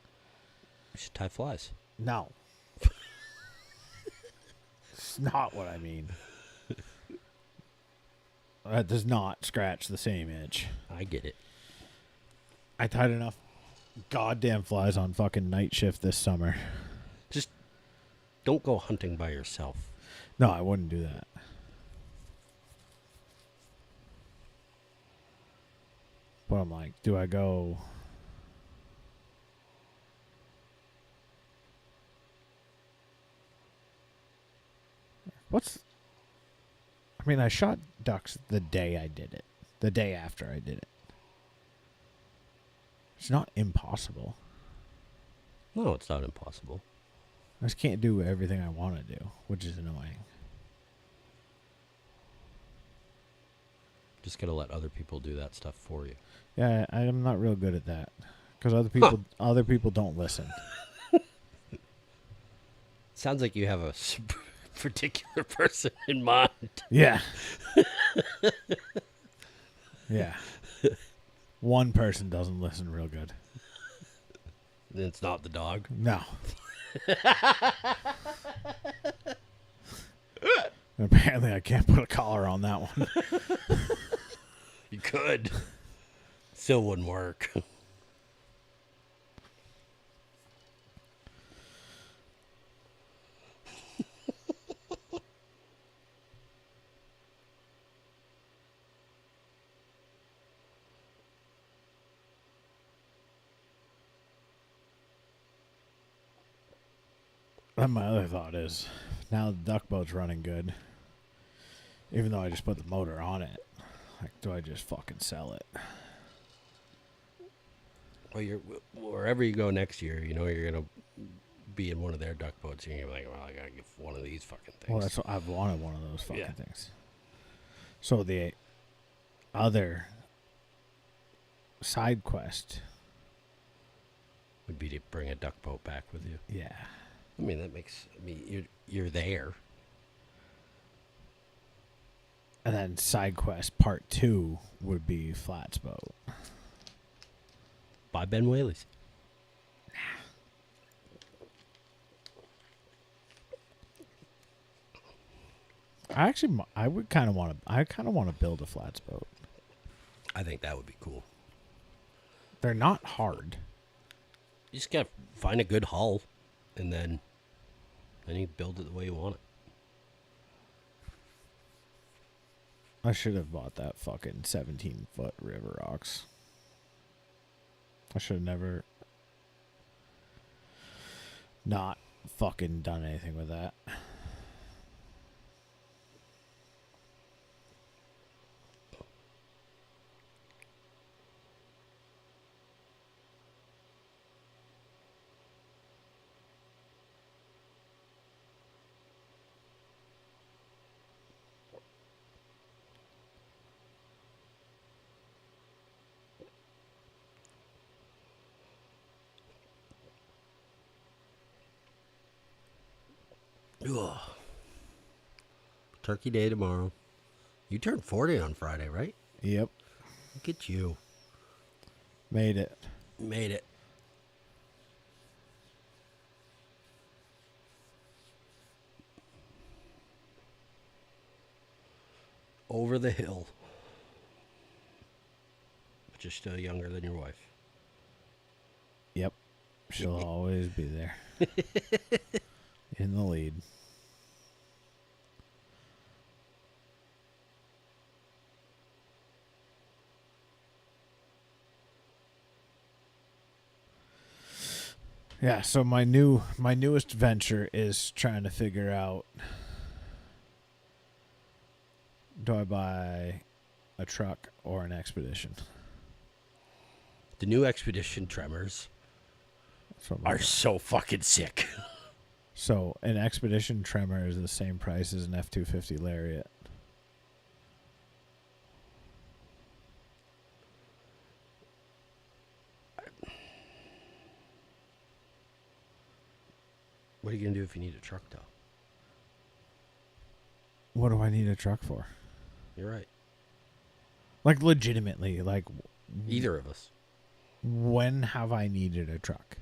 You should tie flies. No. It's not what I mean. That does not scratch the same itch. I get it. I tied enough goddamn flies on fucking night shift this summer. Just don't go hunting by yourself. No, I wouldn't do that. But I'm like, do I go... I shot ducks the day I did it. The day after I did it. It's not impossible. No, it's not impossible. I just can't do everything I want to do, which is annoying. Just gotta let other people do that stuff for you. Yeah, I'm not real good at that. Because other people don't listen. Sounds like you have a particular person in mind. Yeah. Yeah. One person doesn't listen real good. It's not the dog. No. Apparently I can't put a collar on that one. You could. Still wouldn't work. Then my other thought is, now the duck boat's running good, even though I just put the motor on it, like, do I just fucking sell it? Well, wherever you go next year, you know you're gonna be in one of their duck boats. And you're gonna be like, well, I gotta get one of these fucking things. Well, that's what I've wanted, one of those fucking Yeah. things. So the other side quest Would be to bring a duck boat back with you. yeah. I mean, that makes. I mean, you're there. And then side quest part 2 would be Flat's boat. Buy Ben Whaley's. I would kind of want to build a Flats boat. I think that would be cool. They're not hard. You just gotta find a good hull, and then you build it the way you want it. I should have bought that fucking 17-foot River Rocks. I should have never not fucking done anything with that. Ugh. Turkey Day tomorrow. You turned 40 on Friday, right? Yep. Look at you. Made it. Made it. Over the hill. But you're still younger than your wife. Yep. She'll always be there. In the lead. Yeah, so my newest venture is trying to figure out, do I buy a truck or an Expedition? The new Expedition Tremors That's what I'm are looking at. so fucking sick. So an Expedition Tremor is the same price as an F-250 Lariat. What are you going to do if you need a truck, though? What do I need a truck for? You're right. Like, legitimately, like, Either of us. when have I needed a truck?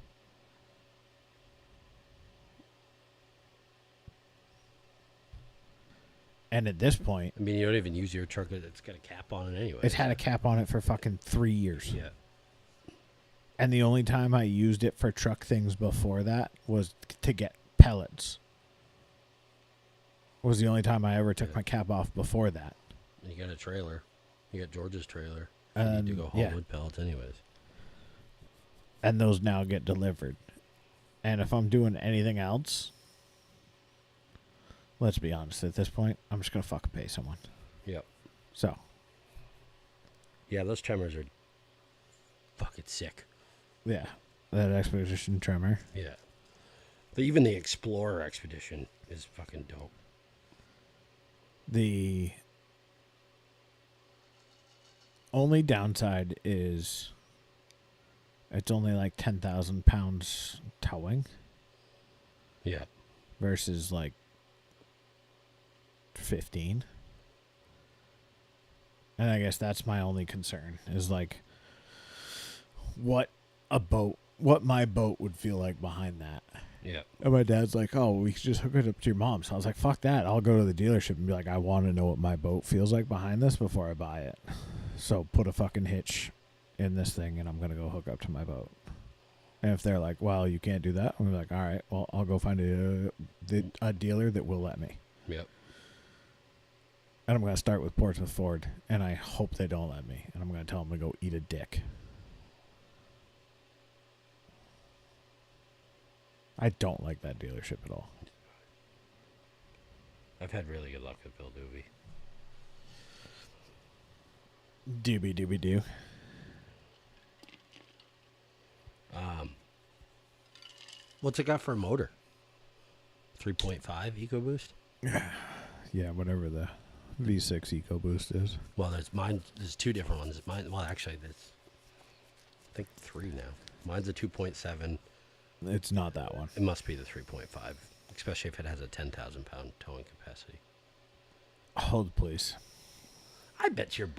And at this point, I mean, you don't even use your truck. It's got a cap on it anyway. it's had a cap on it for fucking 3 years. Yeah. And the only time I used it for truck things before that was to get pellets. Was the only time I ever took my cap off before that. And you got a trailer. You got George's trailer. You need to go haul yeah. wood pellets anyways. And those now get delivered. And if I'm doing anything else, let's be honest, at this point, I'm just going to fucking pay someone. Yep. So, Yeah, those Tremors are fucking sick. yeah, that Expedition Tremor. Yeah. Even the Explorer Expedition is fucking dope. The only downside is it's only like 10,000 pounds towing Yeah. versus like 15. And I guess that's my only concern is like what my boat would feel like behind that. Yeah. And my dad's like, oh, we could just hook it up to your mom's. So I was like, fuck that. I'll go to the dealership and be like, I want to know what my boat feels like behind this before I buy it. So put a fucking hitch in this thing and I'm going to go hook up to my boat. And if they're like, well, you can't do that, I'm like, all right, well, I'll go find a dealer that will let me. Yep. And I'm going to start with Portsmouth Ford, and I hope they don't let me. And I'm going to tell them to go eat a dick. I don't like that dealership at all. I've had really good luck with Bill Doobie. Doobie doo. What's it got for a motor? 3.5 EcoBoost? Yeah, whatever the V6 EcoBoost is. Well, there's two different ones. Well, actually, there's I think 3 now. Mine's a 2.7. It's not that one. It must be the 3.5, especially if it has a 10,000-pound towing capacity. Hold, please. I bet your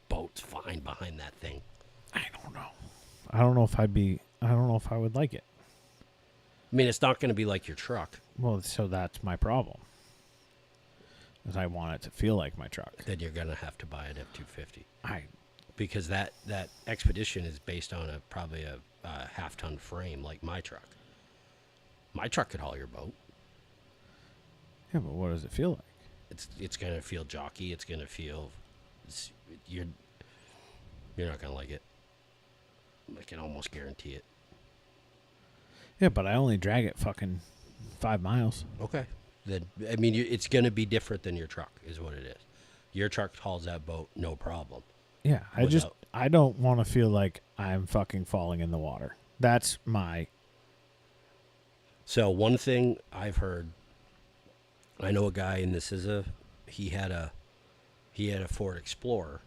boat's fine behind that thing. I don't know. I don't know if I would like it. I mean, it's not going to be like your truck. Well, so that's my problem. Is I want it to feel like my truck. Then you're going to have to buy an F-250. I Because that Expedition is based on probably a half-ton frame like my truck. My truck could haul your boat. Yeah, but what does it feel like? It's going to feel jockey. It's going to feel... You're not going to like it. I can almost guarantee it. Yeah, but I only drag it fucking 5 miles. Okay. Then I mean, it's going to be different than your truck, is what it is. Your truck hauls that boat, no problem. Yeah, I don't want to feel like I'm fucking falling in the water. That's my... So one thing I've heard, I know a guy, and he had a Ford Explorer,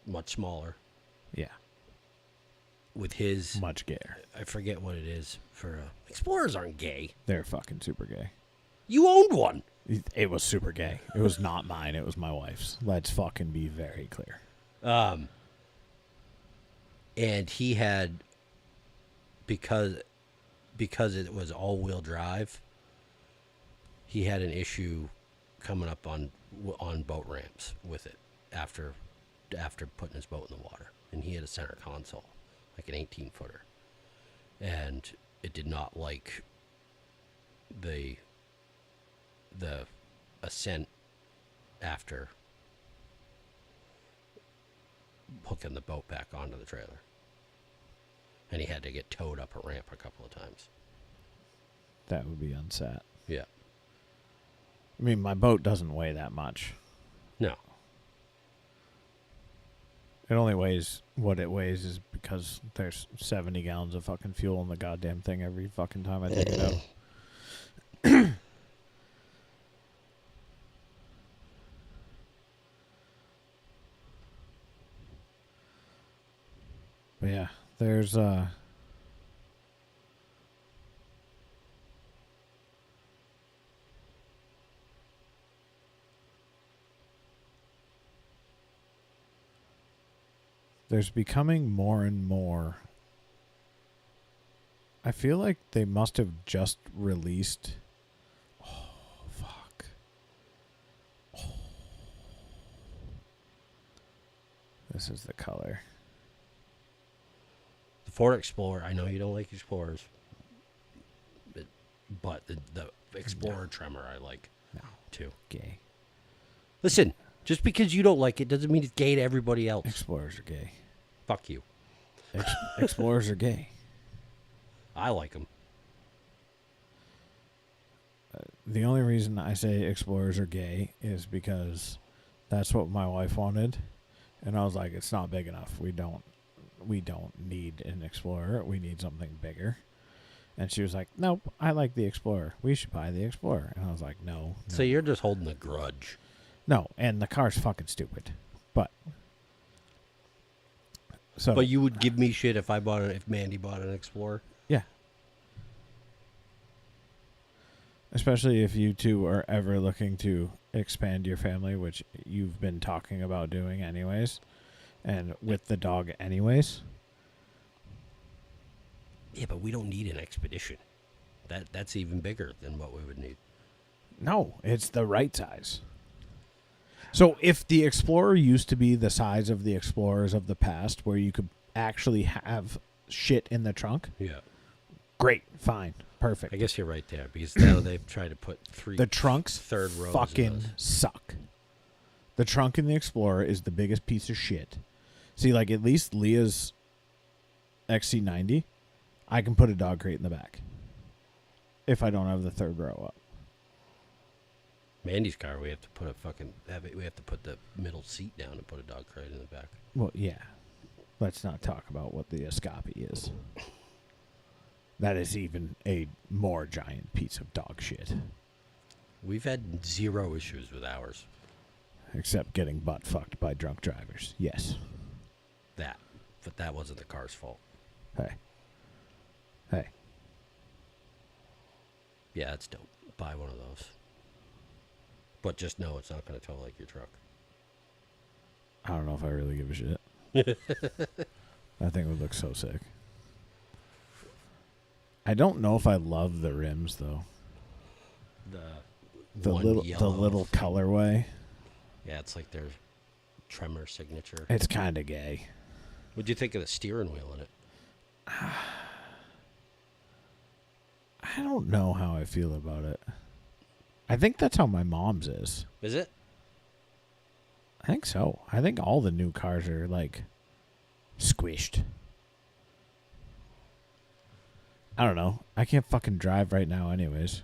much smaller. Yeah. With his... Much gayer. I forget what it is for... Explorers aren't gay. They're fucking super gay. You owned one. It was super gay. It was not mine. It was my wife's. Let's fucking be very clear. And he had, because it was all-wheel drive, he had an issue coming up on boat ramps with it after putting his boat in the water. And he had a center console, like an 18-footer. And it did not like the ascent after hooking the boat back onto the trailer. And he had to get towed up a ramp a couple of times. That would be unsat. Yeah. I mean, my boat doesn't weigh that much. No. It only weighs what it weighs is because there's 70 gallons of fucking fuel in the goddamn thing every fucking time I take it out. But yeah, there's becoming more and more. I feel like they must have just released. Oh, fuck. Oh. This is the color. The Ford Explorer, I know you don't like Explorers, but the Explorer Tremor I like too. Gay. Listen, just because you don't like it doesn't mean it's gay to everybody else. Explorers are gay. Fuck you. Explorers are gay. I like them. The only reason I say Explorers are gay is because that's what my wife wanted, and I was like, it's not big enough. We don't need an Explorer. We need something bigger. And she was like, nope, I like the Explorer. We should buy the Explorer. And I was like, no. So you're just holding a grudge. No, and the car's fucking stupid. But you would give me shit if if Mandy bought an Explorer? Yeah. Especially if you two are ever looking to expand your family, which you've been talking about doing anyways, and with the dog anyways. Yeah, but we don't need an Expedition. That's even bigger than what we would need. No, it's the right size. So if the Explorer used to be the size of the Explorers of the past, where you could actually have shit in the trunk, yeah, great, fine, perfect. I guess you're right there, because now they've tried to put the trunks third rows fucking suck. The trunk in the Explorer is the biggest piece of shit. See, like at least Leah's XC90, I can put a dog crate in the back. if I don't have the third row up. Mandy's car, we have to put we have to put the middle seat down and put a dog crate in the back. Well, yeah. Let's not talk about what the Escapi is. That is even a more giant piece of dog shit. We've had 0 issues with ours. Except getting butt fucked by drunk drivers. Yes. But that wasn't the car's fault. Hey. Yeah, that's dope. Buy one of those. But just know it's not going to tow like your truck. I don't know if I really give a shit. That thing would look so sick. I don't know if I love the rims though. The little colorway. Yeah, it's like their Tremor signature. It's kind of gay. What'd you think of the steering wheel in it? I don't know how I feel about it. I think that's how my mom's is. Is it? I think so. I think all the new cars are like squished. I don't know. I can't fucking drive right now anyways.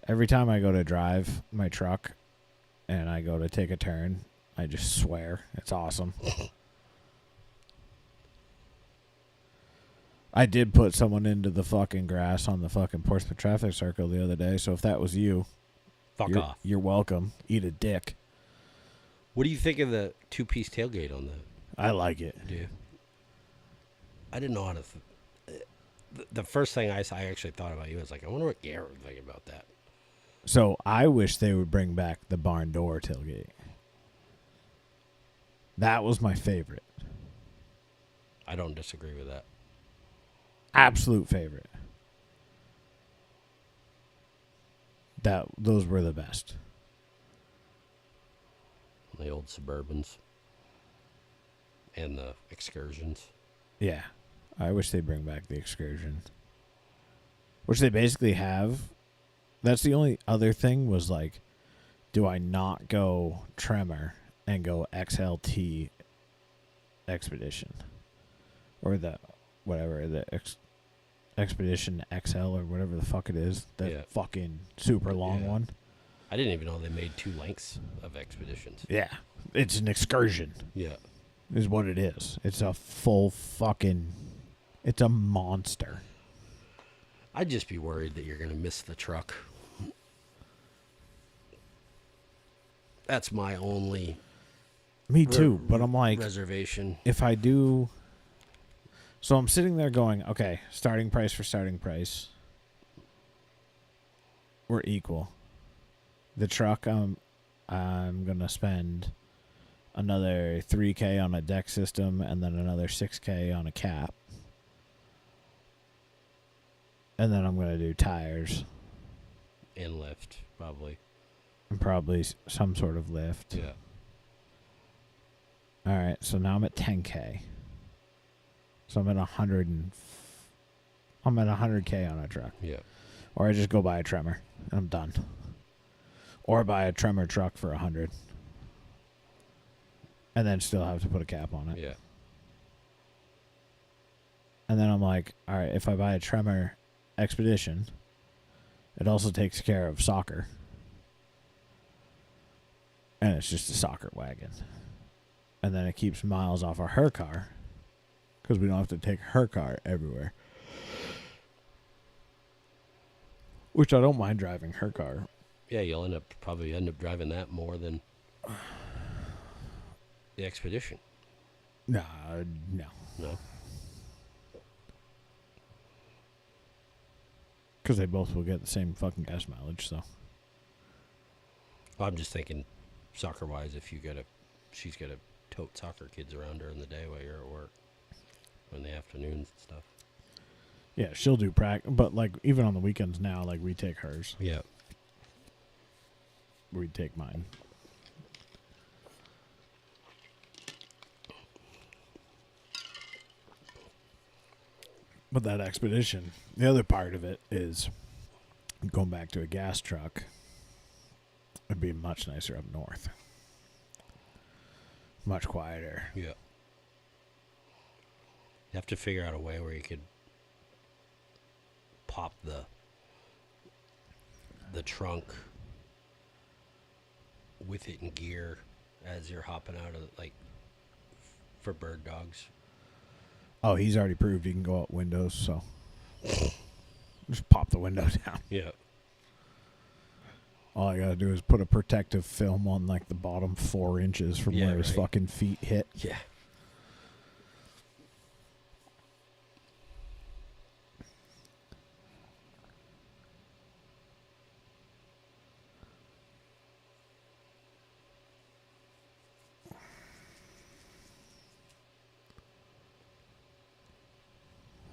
Every time I go to drive my truck and I go to take a turn, I just swear. It's awesome. I did put someone into the fucking grass on the fucking Portsmouth traffic circle the other day, so if that was you, Fuck off. You're welcome. Eat a dick. What do you think of the 2-piece tailgate on the... I like it. Do you? I didn't know how to... The first thing I actually thought about you was like, I wonder what Garrett would think about that. So I wish they would bring back the barn door tailgate. That was my favorite. I don't disagree with that. Absolute favorite. Those were the best. The old Suburbans. And the Excursions. Yeah. I wish they'd bring back the Excursion. Which they basically have. That's the only other thing was like, do I not go Tremor and go XLT Expedition? Or the, whatever, the Expedition XL or whatever the fuck it is. That fucking super long one. I didn't even know they made 2 lengths of Expeditions. Yeah. It's an Excursion. Yeah. Is what it is. It's a full fucking... It's a monster. I'd just be worried that you're going to miss the truck. That's my only... Me too, but I'm like... Reservation. If I do... So I'm sitting there going, okay, starting price for starting price. We're equal. The truck, I'm going to spend another $3,000 on a deck system and then another $6,000 on a cap. And then I'm going to do tires. And lift, probably. And probably some sort of lift. Yeah. All right, so now I'm at $10,000. So I'm at $100K on a truck. Yeah. Or I just go buy a Tremor and I'm done. Or buy a Tremor truck for $100. And then still have to put a cap on it. Yeah. And then I'm like, all right, if I buy a Tremor Expedition, it also takes care of soccer. And it's just a soccer wagon. And then it keeps miles off of her car. Because we don't have to take her car everywhere. Which I don't mind driving her car. Yeah, you'll probably end up driving that more than the Expedition. No. No? Because they both will get the same fucking gas mileage, so. I'm just thinking, soccer-wise, if she's got to tote soccer kids around during the day while you're at work. In the afternoons and stuff. Yeah, she'll do practice. But, like, even on the weekends now, like, we take hers. Yeah. We take mine. But that Expedition, the other part of it is going back to a gas truck. It'd be much nicer up north. Much quieter. Yeah. You have to figure out a way where you could pop the the trunk with it in gear as you're hopping out of, like, for bird dogs. Oh, he's already proved he can go out windows, so just pop the window down. Yeah. All I gotta do is put a protective film on like the bottom 4 inches from where his fucking feet hit. Yeah.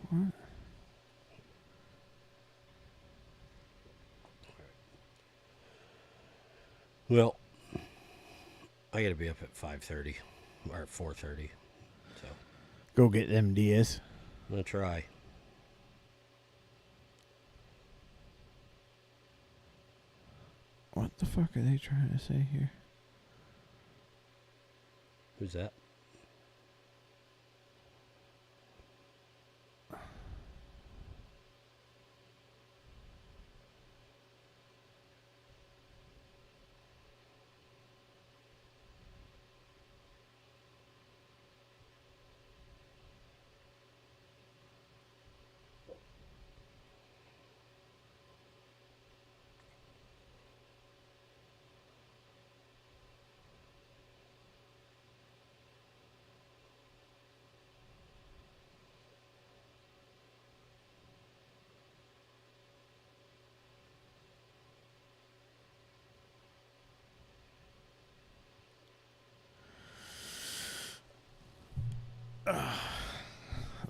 What? Well, I gotta be up at 5:30 or 4:30, so Go get them Diaz. I'm gonna try. What the fuck are they trying to say here? Who's that?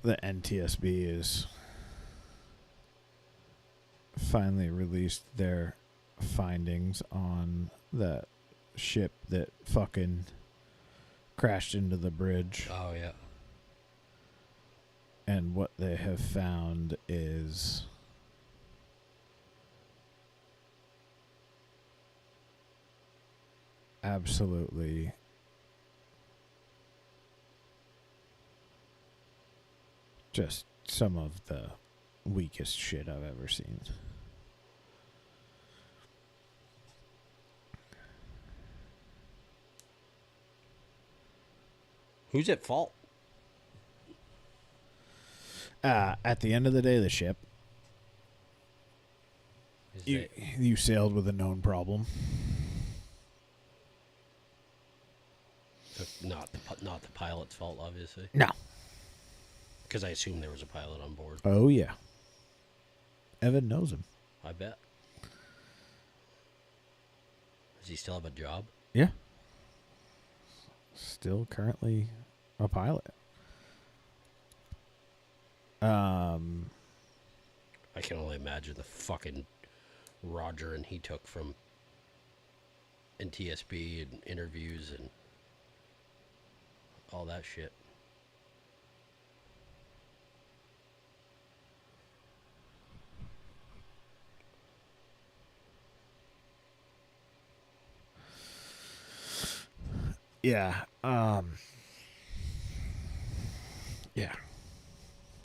The NTSB is finally released their findings on that ship that fucking crashed into the bridge. Oh, yeah. And what they have found is absolutely just some of the weakest shit I've ever seen. Who's at fault? At the end of the day, the ship. You sailed with a known problem. Not the pilot's fault, obviously. No. Because I assume there was a pilot on board. Oh, yeah. Evan knows him. I bet. Does he still have a job? Yeah. Still currently a pilot. I can only imagine the fucking Roger and he took from NTSB and interviews and all that shit. Yeah. Yeah.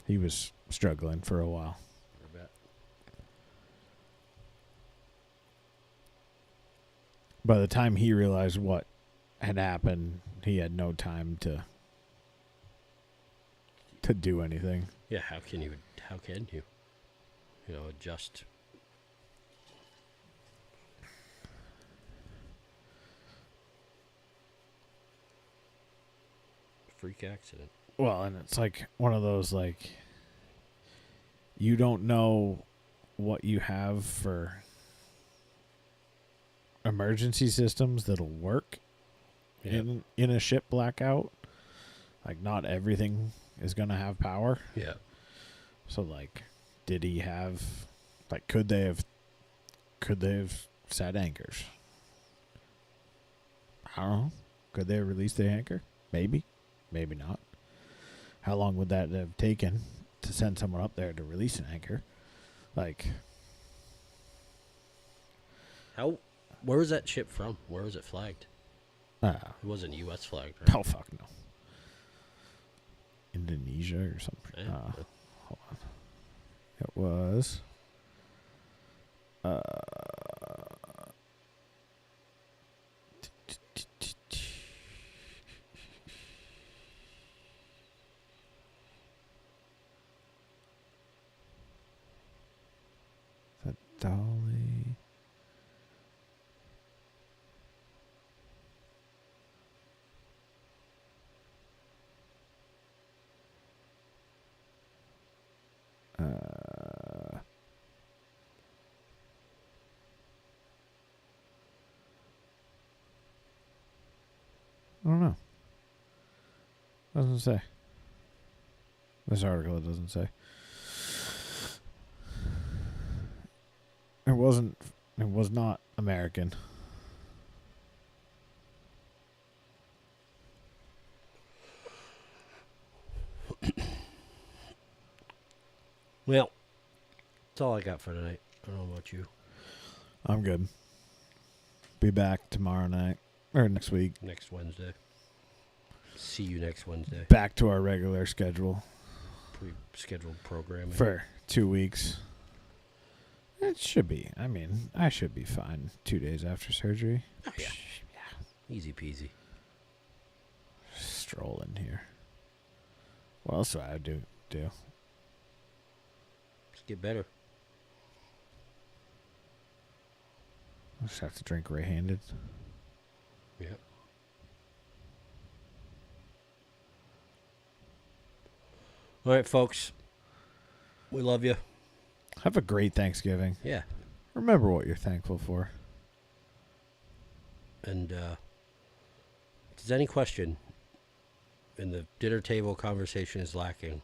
He was struggling for a while. I bet. By the time he realized what had happened, he had no time to do anything. Yeah, how can you adjust? Freak accident. Well, and it's like one of those, like, you don't know what you have for emergency systems that'll work in a ship blackout. Like, not everything is going to have power. Yeah. So, like, did he have, like, could they have set anchors? I don't know. Could they have released the anchor? Maybe. Maybe not. How long would that have taken to send someone up there to release an anchor? Like, where was that ship from? Where was it flagged? It wasn't U.S. flagged, right? oh fuck no. Indonesia or something. Yeah. Hold on. It was Uh, that Dolly. I don't know. Doesn't say. This article it doesn't say. It wasn't. It was not American. Well, that's all I got for tonight. I don't know about you. I'm good. Be back tomorrow night or next week. Next Wednesday. See you next Wednesday. Back to our regular schedule Pre-scheduled programming. for 2 weeks. It should be. I mean, I should be fine 2 days after surgery. Oh, yeah. Easy peasy. Stroll in here. What else do I do? Just get better. I just have to drink right-handed. Yeah. All right, folks. We love you. Have a great Thanksgiving. Yeah. Remember what you're thankful for. And if there's any question and the dinner table conversation is lacking,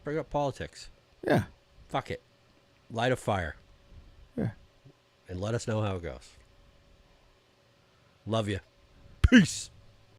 bring up politics. Yeah. Fuck it. Light a fire. Yeah. And let us know how it goes. Love you. Peace.